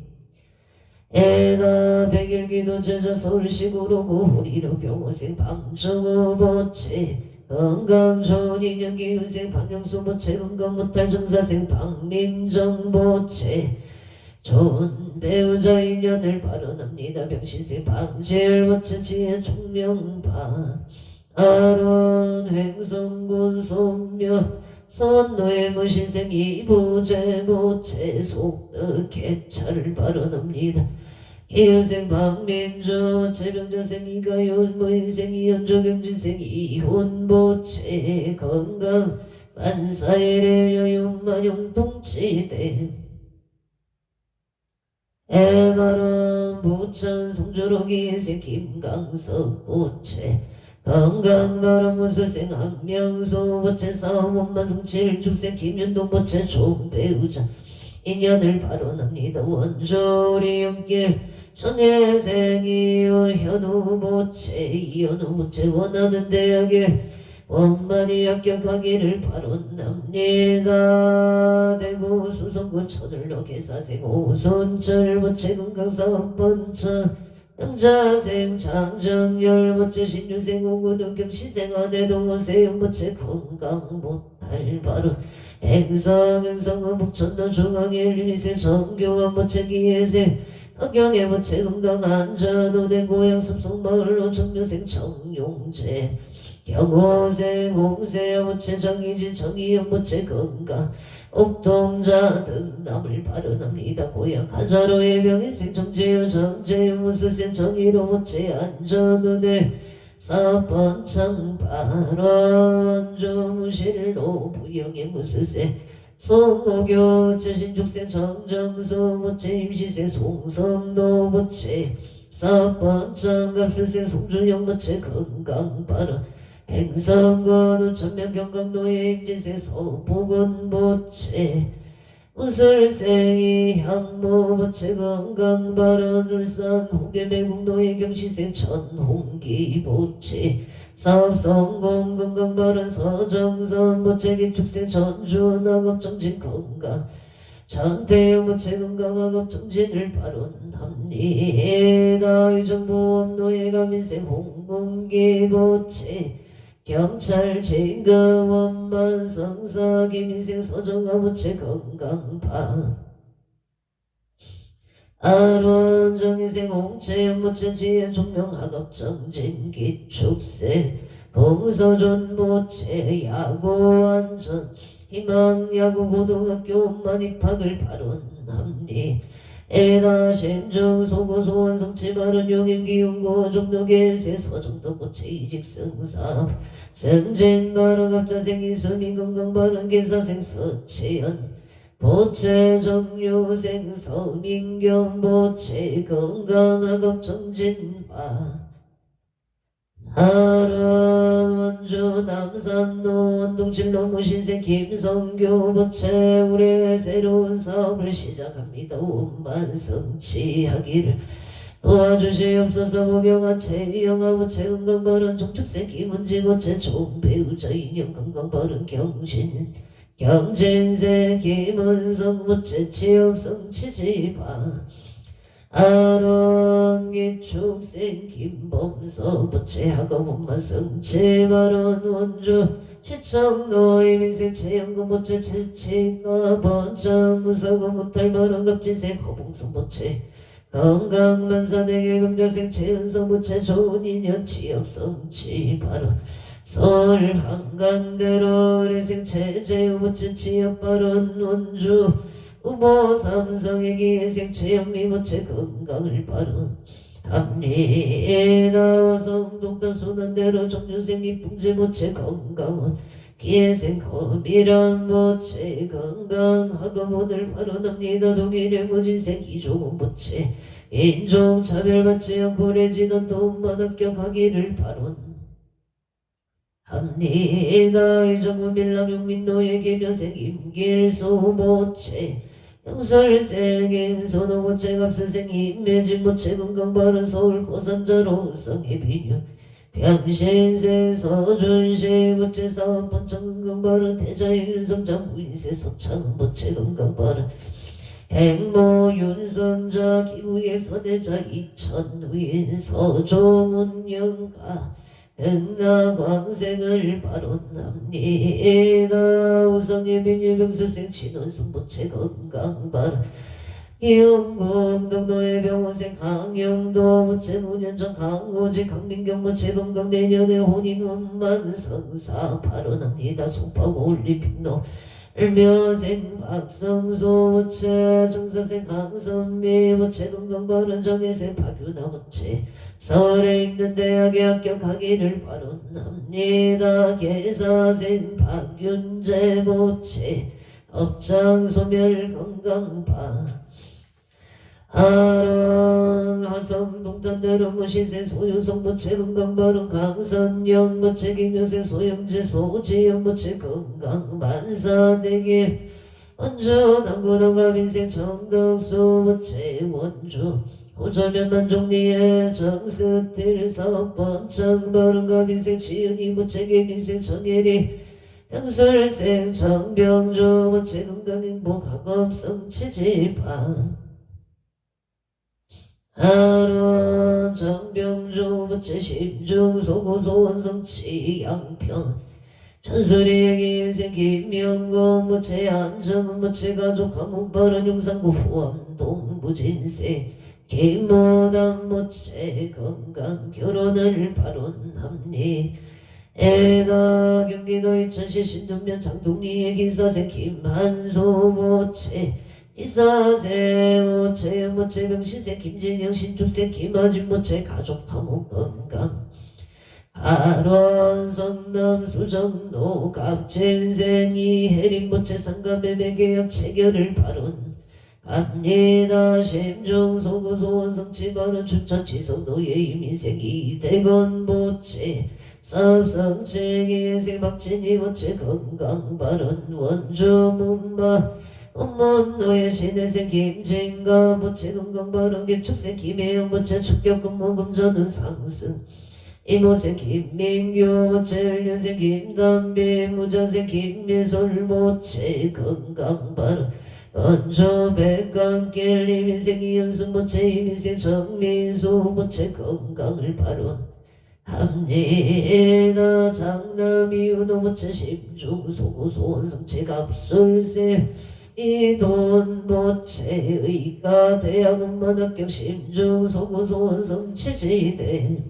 애가 백일기도 제자 서울시구로 구리로 병호생 방정우 부채 건강 좋은 인연 기훈생 박영수 부채 건강 못할 정사생 박민정 부채 좋은 배우자 인연을 발언합니다. 병신생 방재열 부채 지혜 총명파 아론 횡성군 소묘 선노의 무신생 이부제 부채 속득 개차를 발언합니다. 기유생 박민주 재병자생 이가윤 무인생 이연조 경진생 이훈보채 건강 만사일의 여윤만용 동치대 에바론 부천 송조로기생 김강석 보채 건강바람 무술생 한명수 보채 사업원만 성칠 축생 김윤동 보채 좋은 배우자 인연을 발언합니다. 원조리 연길 정혜생 이호 현우 보채 이현우 보채 원하는 대학에 원만히 합격하기를 발언합니다. 대구 수성구 천을로 개사생 오손철 보채 건강사업번창 영자생 장정열 보채 신유생 오구는 경시생 아내동호세영 보채 건강 못할 바로 행성 북천도 중앙일 유니세 정교원 보채 기예생 학경의 보채 건강 안전호된 고향 숲속마을로 정묘생 정용재 경호생 홍세야 보채 정희진 정희연 보채 건강 옥동자 등 남을 발언합니다. 고향 가자로의 명인생 정재유 정재유 무술생 정희로 보채 안전우대 사번창 발언 조무실로 부영의 무술생 송호교 보채 신축생 정정수 보채 임시생 송성도 보채 사번창 갑술생 송준영 보채 건강 발언 행성군 우천면 경강도의 임진생 서보건 보채 무술생이 향모 보채 건강발언 울산 홍계매국노의 경시생 천홍기 보채 사업성공 건강발언 서정선 보채 기축생 전주학업정진 건강 전태영 보채 건강학업정진을 발언합니다. 의정부업노예 가민생 홍문기 보채 경찰 진급원만 성사 김인생 서정아 부채 건강파 아론 정인생 홍채영 부채 지혜 종명학업 정진 기축생 봉서준 부채 야구 안전 희망 야구 고등학교 원만 입학을 발언합니 에다 심정 소고 소원 성취 바른 용인 기운고 종독의 세서 정독 고체 이직 성사 성진 바른 갑자 생기 수민 건강 바른 계사생 서체연 보체 정유 생서 민경 보체 건강하급 정진바 하른 원주 남산로 원동칠로 무신생 김성교 보채 우리의 새로운 사업을 시작합니다. 운만 성취하기를 도와주시옵소서. 복영아 채영아 보채 건강바른 종축생 김은지 보채 좋은 배우자 인형 건강바른 경신 경진생 김은성 보채 취업성 취지바 아랑이 축생 김범서 부채하고 본마성 제발원 원주 시청노의 민생 채연금 부채 채치가 번창 무사고 무탈바람 갑진생 허봉성 부채 건강만사대 일금자생 채은성 부채 좋은 인연 취업성 치바로 서울 한강대로 의뢰생 채제우 부채 취업바른 원주 우보 삼성의 기생 체형미 모체 건강을 바른 합리에 나와서 동탄 순환대로 정유생 이풍제 모체 건강은 기회생 거미란 모체 건강하고 오늘 발언합니다. 독일의 무진생 이종은 모체 인종차별받지 않고 레지던 돈만 합격하기를 바론 합니다. 이정부 밀랑용민노예 개묘생 임길소 모체 영설생 임소노 모체 갑수생 임매진 모체 건강바른 서울 고산자로 성의 비뉴 병신생 서준식 모체 사업 번창 건강바른 태자의 윤성장 무인세 서창 모체 건강바른 행모 윤성자 기부의 서대자 이천우인 서종훈 영가 백나광생을 발언합니다. 우성의 민유병수생 친원순 부채 건강발 기흥공동노의 병원생 강영도 부채 문현정 강호지 강민경 부채 건강 내년의 혼인원만 성사 발언합니다. 송파구 올림픽로 을묘생 박성소 부채 정사생 강선미 부채 건강 발언 정혜생 박유나 부채 서울에 있는 대학에 합격하기를 발언합니다. 계사생 박윤재 모체 업장 소멸 건강바 아랑 하성 동탄대로 무신생 소유성 모체 건강발언 강선영 모체 김효생 소영재 소지영 모체 건강 만사대길 원주 당구동갑 인생 정덕수 모체 원주 호저면 만종리의 정스틸 사업번창 바른갑 인생 지은이 모체계 민생 정예리 형술생 정병주 모체 건강행복 학업성 치지파 하루 정병주 모체 심중 소고소원성 치양평 천수리의 인생 김명공 모체 안정은 모체 가족 한국바른 용산구 후암동 무진생 김모담 모체 건강 결혼을 발언합니 애가 경기도 이천시 신동면 장동리의 기사생 김한소 모체 기사생 모체 모체 병신생 김진영 신축생 김아진 모체 가족 화목 건강 아론 성남 수정로 갑진생이 해림 모체 상감의 매개역 체결을 발언 합니다. 심중 소구 소원 성취 발언 춘천 지성노예 이민생 이대건 모체 삽성체 예생 박진희 모체 건강 발언 원주 문마 엄문노예 신혜생 김진가 모체 건강 발언 개축생 김혜영 모체 축격 근무 금전은 상승 이모생 김민규 모체 윤생 김담비 무자생 김미솔 모체 건강 발언 원주 백강길 이민생 이현수 모체 이민생 정민수 모체 건강을 발언합니다. 장남 이윤호 모체 심중 소구 소원성체 갑술세 이돈 모체 의가 대학원만 합격 심중 소구 소원성체 지대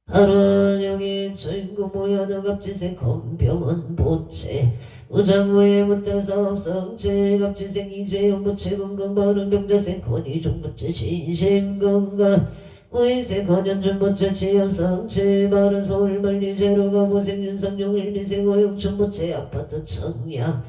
하루는 병이 주인공 모여는 갑지색 건병은 보채 우장무에 무탈사업성체 갑지색 이재용 무채 건강바른 병자색 건이종 무채 신심건강 무이색 건연준 무채 지엽성체 바른 서울만리 제로가 보색 윤삼용 일미색 오용춘 무채 아파트 청약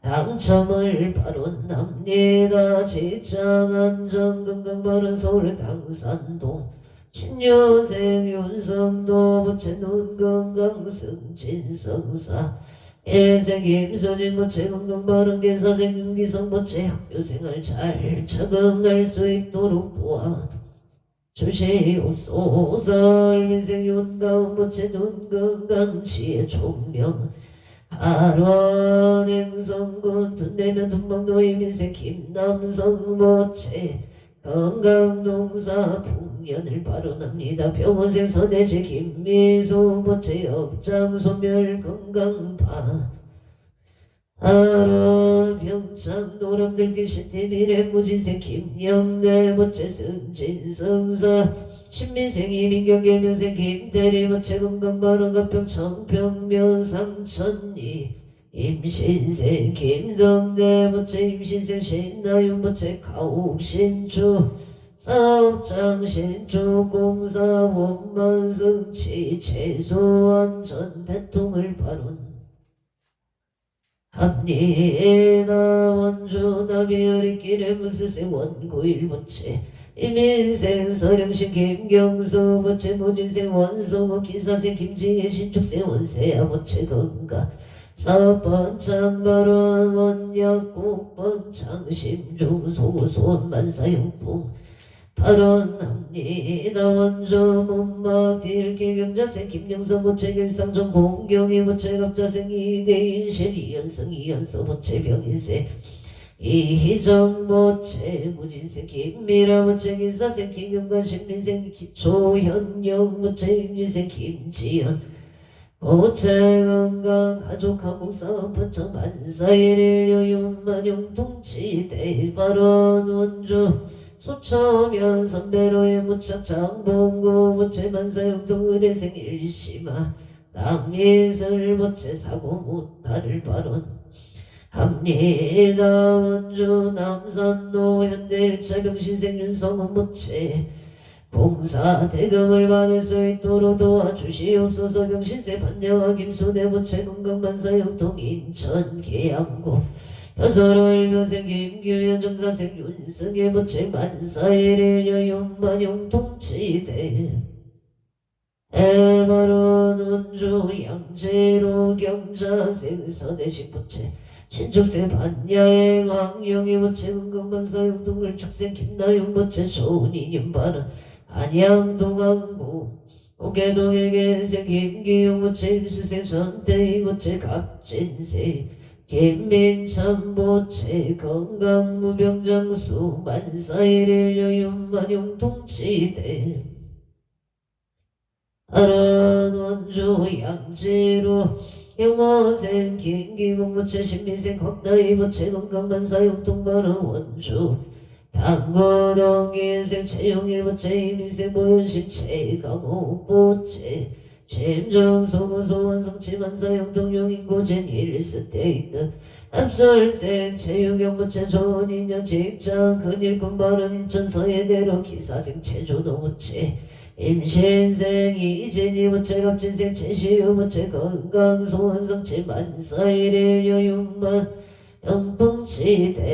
당첨을 바론납니다. 직장안전 건강바른 서울 당산동 신여생 윤성도 부채 눈건강 승진성사 예생 임소진 부채 건강바른 개사생 윤기성 부채 학교생활 잘 적응할 수 있도록 도와 주시옵소서. 민생 윤가운 부채 눈건강 지혜 총명 하원 행성군 둔대면 동방노인 민생 김남성 모채 건강농사 풍년을 발언합니다. 병원생 선해지 김미수 모채 업장 소멸 건강파 하원 병장 노람들길 시티 미래 무진생 김영래 모채 승진성사 신민생 이민경 개명생 김대리 모채 건강바른 가평 청평면 상천리 임신생 김성대 모채 임신생 신나윤 모채 가옥 신주 사업장 신주 공사 원만승치 최소한 전 대통을 발언 합니다. 원주 나비어리길에 무술생 원고일 모채 이민생 서령신 김경수 모채 무진생 원성호 기사생 김지혜 신축생 원세야 모채 건가 사업번 장발원 원약국번 장심중 소고소원 만사용동 발언합니다. 원조 문막 딜길 경자생 김영선 모채 길상정 공경이 모채 갑자생 이대인실 이연성 이연서 모채 병인생 이희정 모채 무진생 김미라 모채 기사생 김용관 신민생 조현영 모채 임지생 김지연 모채 건강 가족 한국사업 번창 만사일일 여윤만용 통치대 발언 원조 소초면 선배로의 무착 장봉구 모채 만사용통 의뢰생 일시마 남미술 모채 사고 무탈을 발언 합니다. 원주 남산로 현대일차 병신생 윤성원 모채 봉사 대금을 받을 수 있도록 도와주시옵소서. 병신세 반야와 김순애 모채 건강만사용통 인천 계양고 여서로 일묘생 김규현 정사생 윤승의 모채 만사일일 여윤만용 통치대 에바론 원주 양재로 경자생 서대식 모채 신축생 반야의 광영이 모채 건강만사용통을 축생 김나윤 모채 조은이님 바른 안양동안고 오개동의 개생 김기용 모채 임수생 전태희 모채 갑진생 김민참 모채 건강무병장수 만사일일 여윤만용 통치대 아란 원조 양재로 영어생 김기봉 모채 신민생 곽다희 모채 건강만사용통 바른 원조 당고동 인생 최용일 모채 이민생 보현신 최강호 모채 심정소고소 원성치 만사용통 용인고젠 힐스테이트 압설생 최유경 모채 좋은인연 직장 근일군 바른 인천 서해대로 기사생 최조노 모채 임신생 이진이 모채 갑진생 최시우 모채 건강소원성치 만사일일 여윤만 영통치대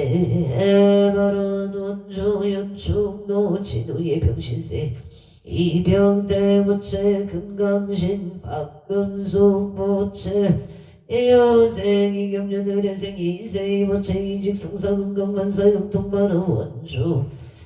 발언 원조 연충노 진우의 병신생 이병대 모채 금강신 박금숙 모채 이여생 이경련 의뢰생 이세희 모채 이직성사 건강만사용통 바른 원조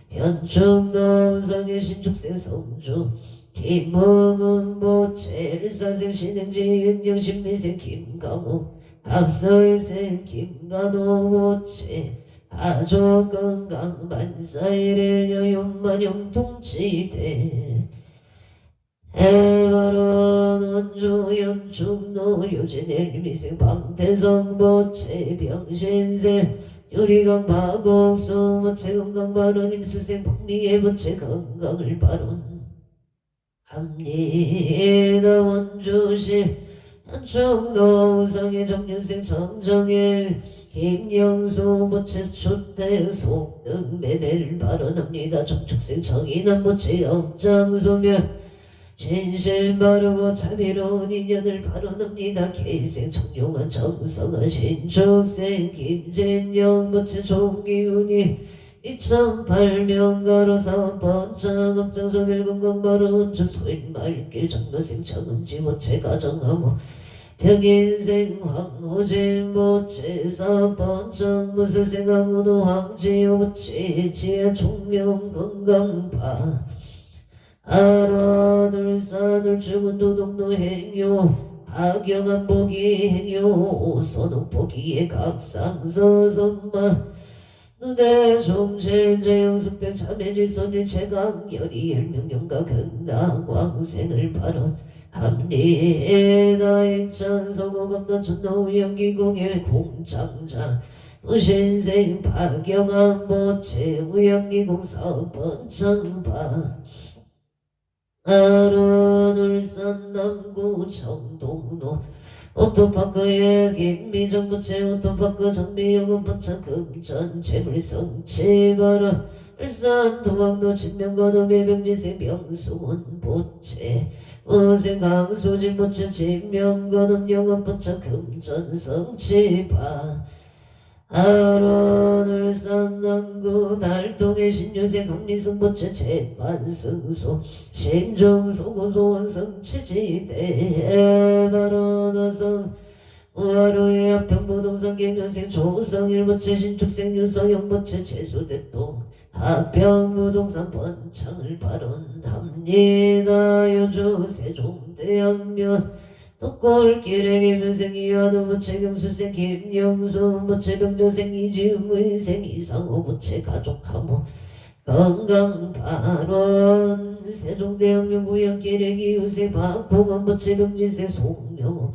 현충노 성의 신축생 성주 김문은 모채 일사생 신행지 은영신미생 김강호 합설생 김간호 모채 가족 건강 만사일일 여윤만용 통치대 해바론 원조 연충노 요진일 미생 방태성 모채 병신생 유리강 마곡수 모채 건강 발언 임수생 복미의 모채 건강을 발언 합니다. 원주시 한충도 우성의 정윤생 정정의 김영수 부채 주택 속등 매매를 발언합니다. 정축생 정인한 부채 업장소며 진실 바르고 자비로운 인연을 발언합니다. 개생 청룡한 정성한 신축생 김진영 부채 종기운이 2008명가로 사업번창 업장소 멸건강바로운주 소인말길 정묘생 정은지 부채 가정하모 평인생 황호진 부채 사업번창 무술생 강우도 황지호 부채 지하 총명 건강파 아라들사들 죽은 도동도 행요 박영한 보기 행요 선옥보기의 각상서 선마 누대 종체제 영숙병 참해질손일 최강열이 열명령과 근다광생을 발언합니다. 인천서고검단 천노우영기공일 공장장 무신생 박영한 보채 우영기공 사업번창파 아론 울산 남구 청동로 오토파크의 김미정 부채 오토파크 정비용은 번창 금전 재물성 치바라 울산 도왕도 진명건우 매병지세 명수원 부채 우생 강수진 부채 진명건우 영원 번창 금전성 치바 아론 울산 남구 달동의 신유생 강리승 부채 재반승소 심중소고소원 성치지대 바로나성 우하루의 합평부동산 개묘생 조성일 부채 신축생 유성영 부채 재수대동 합평부동산 번창을 발언합니다. 여주 세종대학면 독골길의 김윤생 이화도 부채 경수생 김영수 부채 병조생 이지음 의생 이상호 부채 가족하모 건강발원 세종대학명 구역길의 기유생 박봉원 부채 병지생 송명호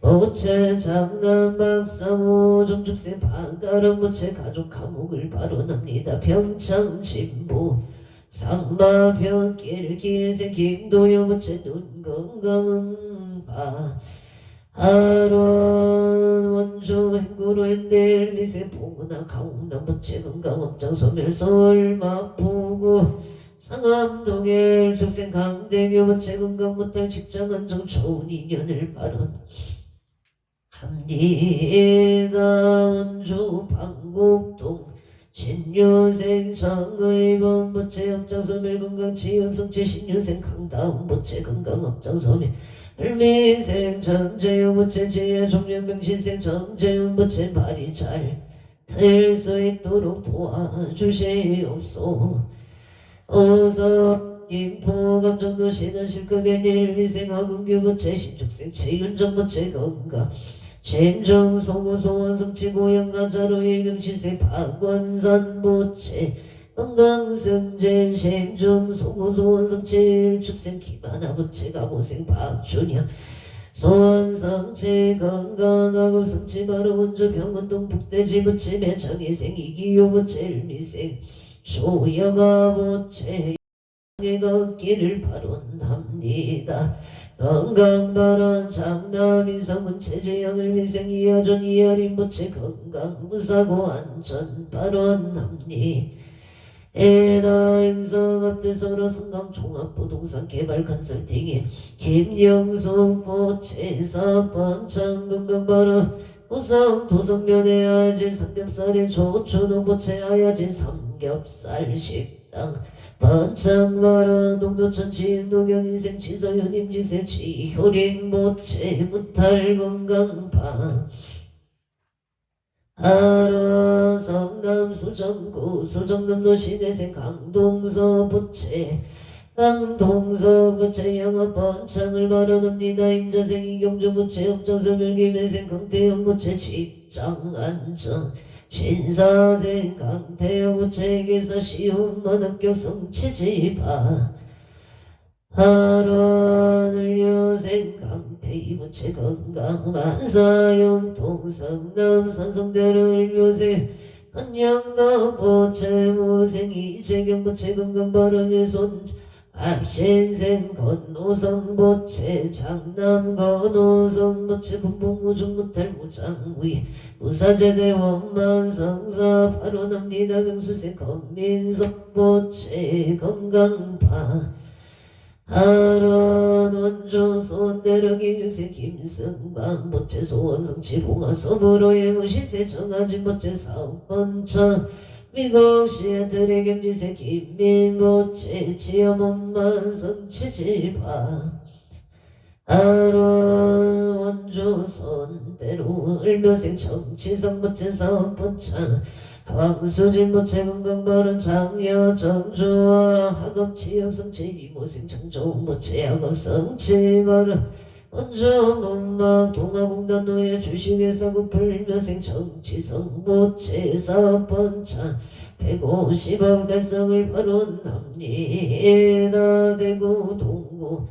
부채 장남 박상호 정축생 박가람 부채 가족하목을 발언합니다. 평창진보 상마병길 기생 김도영 부채 눈건강은 아론 원주 행구로 현대일 미세 봉은아 강남 부채 건강업장 소멸서울 마포구 상암동일 축생 강대교 부채 건강무탈 직장 안정 좋은 인연을 발언합니다. 원주 방곡동 신유생 정의범 부채 업장 소멸 건강 지음성체 신유생 강다운 부채 건강업장 소멸 을미생 정재용 부채 지혜 종려명신생 정재용 부채 발이 잘 될 수 있도록 도와주시옵소. 어서 김포 감정도 시는 실급의 일미생 하근규 부채 신축생 최윤정 부채 건강 심정 소고소원 성치 고향 가자로 예경시생 박원산 부채 건강승진 심중 소고소원 성칠 축생 기만하 부채 가고생 박준영 소원성치 건강하급 성치 바로 원주 병원동 북대지 부채 매창희생 이기요 부채 일미생 소영아 부채 의 걷기를 발언합니다. 건강발언 장남이성은 체제형을 미생 이하존 이하린 부채 건강 무사고 안전 발언합니다. 에다 행성업대 서로 성강 종합부동산 개발 컨설팅의 김영수 부채 사번창 건강발언 우성 도성면의 아진 삼겹살의 조춘호 부채 아야진 삼겹살 식당 번창발언 동도천 지노경 인생 치서윤 임지세 치효린 부채 무탈 건강파 아라 성남 수정구 수정남도 시내생 강동서 부채 강동서 부채 영업 번창을 발언합니다. 임자생 이경주 부채 업장소 별기매생 강태영 부채 직장 안전 신사생 강태영 부채 기사 시험만 합격 성취지바 하란을려생 강태희 부채 건강 만사용 동성남 산성대를 묘생 한양도 부채 무생 이재경 부채 건강 발음의 손 갑신생 건노성보채 장남 건노성보채 군복무중 못할 무장무예 무사제대 원만성사 바로납니다 명수생 건민성보채 건강파 하런 원조 소원대력이 유세 김승반 보채 소원성치 봉화서부로 일무시세 정하진 보채 사업번차 미국시의 들의경지세 김민보채 지어문만 성치지바 아론 원조선대로 을묘생 정치성보채 사업번차 황수진보채 건강발언 장려 정조와 학업치업성치 이모생 정조보채 학업성치발언 원조문막 동아공단 노예 주식회사고 불묘생 정치성보채 사업번차 150억 달성을 발언합니다. 대구 동구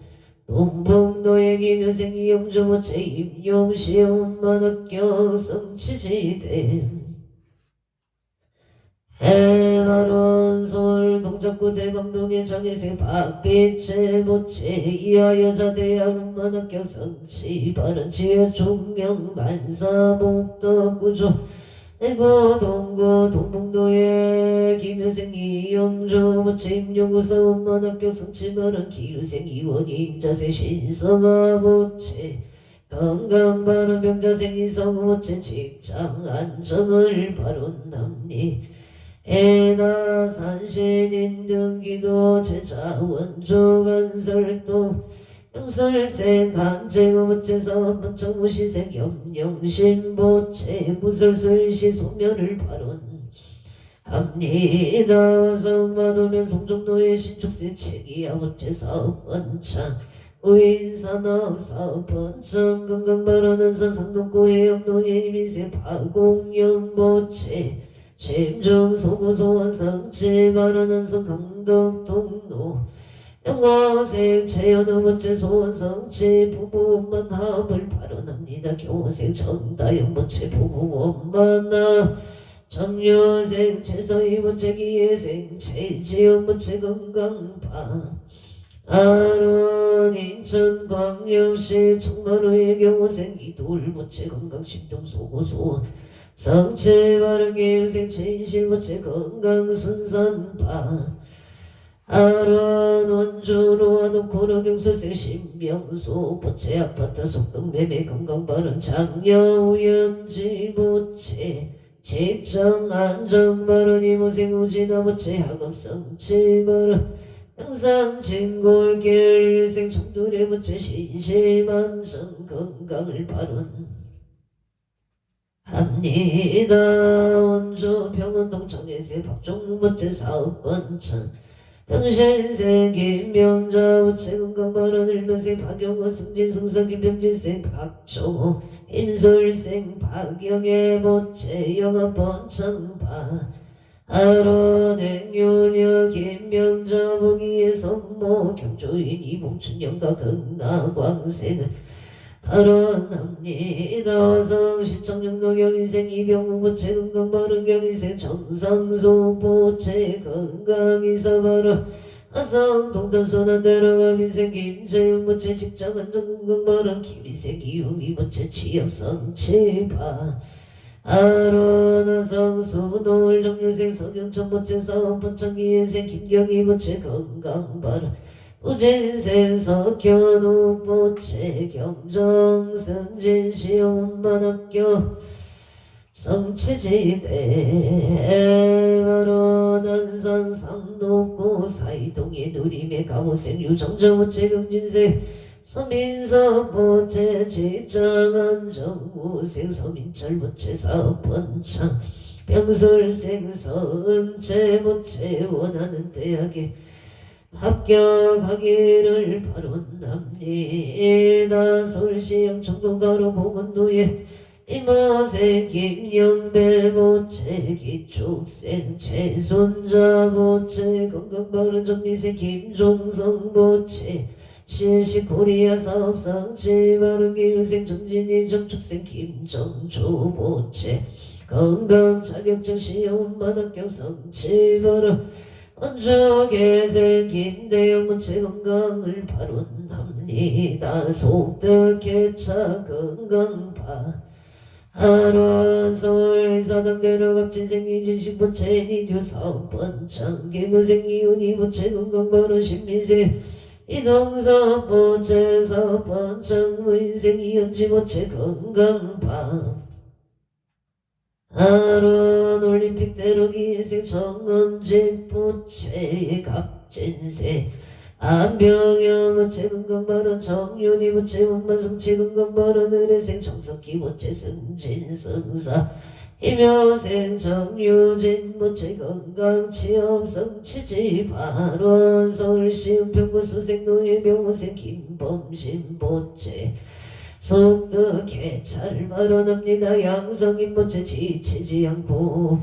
동북노예 김효생 이영조보채 임용시험만학교 성치지대 해바론 서울 동작구 대방동의 정혜생 박빛채 보채 이하 여자대학만학교 성치 바른 지혜 중명 만사복덕구조 대구 동구 동북도의 김효생 이영조 보채 임용구사원만학교 성치 바른 기유생 이원 임자세 신성아 보채 건강바른 병자생 이성우 보채 직장 안정을 바론납니 에나 산신인 등기도 제자 원조 간설도 영설생 간제금어째서 번창무시생 염영신보채 구설술시 소멸을 발언합니다. 성마도면 송정도의 신축생 체기야보채 사업번창 우인산업 사업번창 건강발언은사 상동구의 영동의 이민생 파공연보채 심중소구소원 성치 발언은성 강덕동로 영어생 채연어번째 소원 성치 부부원만 합을 발언합니다. 교생 정다영번째 부부원만나 정여생 채서이번째 기예생 채지연번째 건강파 아론 인천광역시 청마루의 경호생 이돌번째 건강심동소구소원 성체 바르게 유생체 인실보채 건강순산파 아론 원주로 와놓고로 경수생 신명소 보채 아파트 속동매매 건강바른 장려우연지보채 직장 안정바른 이모생 우진아보채 학업성체 바른 영상진골계열 일생 청두레보채 신실만성 건강을 바른 합니다. 원조 병원동 정예세 박종무보채 사업번창 병신생 김명자 보채 건강발언 일면생 박영호 승진 승선 김병진생 박종호 임솔생 박영애 보채 영업번창파 아론 행윤여 김명자 보기의 성모 경조인 이봉춘 영가 극나광생 발언합니다. 성시청정도 경인생 이병우 보채 건강발언 경인생 정상소 보채 건강이사 발언 아성 동탄소난 대로가 민생 김재윤 보채 직장 안정 건강발언 김희생 이유미 보채 취업성치파 아론 아성 수노을 정유생 서경천 보채 사업번창 이혜생 김경희 보채 건강발언 우진생 석현우 보채 경정승진 시험만학교 성치지대 바로 난산 상록구 사이동의 누림의 가보생 유정자 보채 경진생 서민서 보채 직장안정 무생 서민철 보채 사업번창 병술생 서은채 보채 원하는 대학에 합격하기를 바론납니다. 서울시 영천군가로 공원노예 이모생 김영배 보채 기축생 채손자 보채 건강바른 정미생 김종성 보채 실시코리아 사업상치 바른기 유생 정진이 정축생 김정조 보채 건강 자격증 시험만 합격 성치 바른 원주계생 김대영 무체 건강을 발언합니다. 속덕개차 건강파 하루한 서울 사당대로 갑진생이 진식부채니 뉴사업번창 개무생이 운이부채 건강발언 신민세 이동사부채 사업번창 무인생이 연지부채 건강파 하루한 올림픽대로 기생 정원직부채 갑진세 안병여 무채 건강발언 정윤이 무채 원만성치 건강발언 의뢰생 정석기 무채 승진성사 이묘생 정유진 무채 건강취업성 치지발언 서울시 은평구 수생노예 병원생 김범신 무채 속도 개찰 발언합니다. 양성인 무채 지치지 않고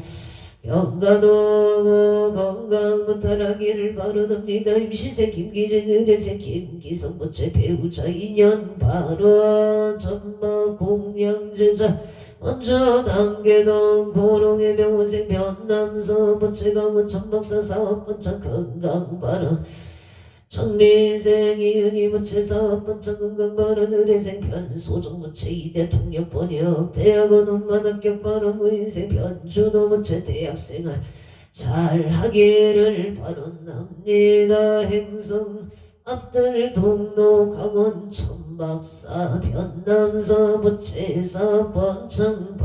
영가노고 건강무탈하기를 발언합니다. 임시생 김기진 의뢰생 김기성 무채 배우자 인연 발언 전마 공양제자 원주 단계동 고롱의 병원생 변남서 무채 강원 전박사 사업번창 건강발언 정민생 이은희 무채 사업번창 건강발언 의뢰생 변소정 무채 이대통령 번역 대학원 온만 합격 발언 무인생 변준호 무채 대학생활 잘하기를 발언합니다. 행성 앞들 동로 강원 천박사 변남서 무채 사업번창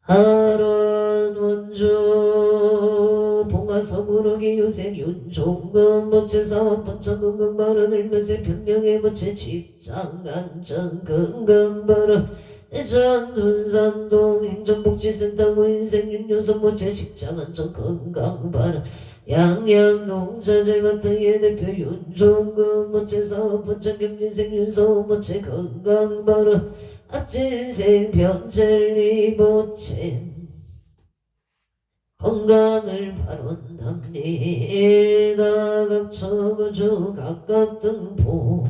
하론 원주 봉화서구르기 요생 윤종근 무채 사업번창 건강발언 을면세 변명의 무채 직장 안전 건강발언 대전 둔산동 행정복지센터 무인생 윤효선 무채 직장 안전 건강발언 양양농자재마트의 대표 윤종근 무채 사업번창 경진생 윤서호 무채 건강발언 앞진생 변젤리 무채 건강을 발언합니다. 각처구주 각각 등포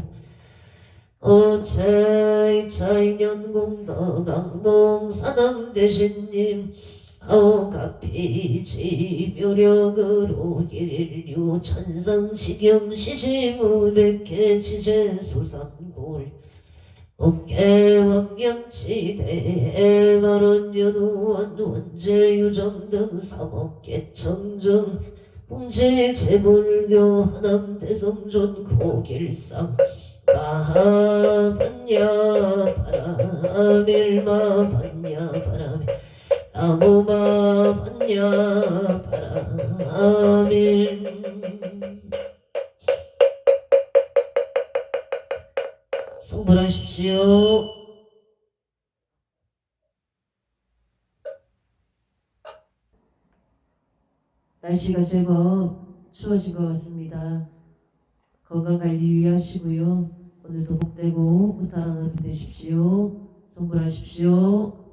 오차 2차 인연공덕 강봉 산왕대신님 가오가피지 묘력으로 일류 천상시경 시시무백해 지제수산골 옥계왕양치대 발언연우원 원제유정 등 사목계청정 봉제제불교 하남대성존 고길상 마하반야 바라밀마 반야 바라밀 나무마 반야 바라밀 성불하십시오. 날씨가 제법 추워진 것 같습니다. 건강관리 유의하시고요. 오늘도 복되고 무탈 하나 되십시오. 성불하십시오.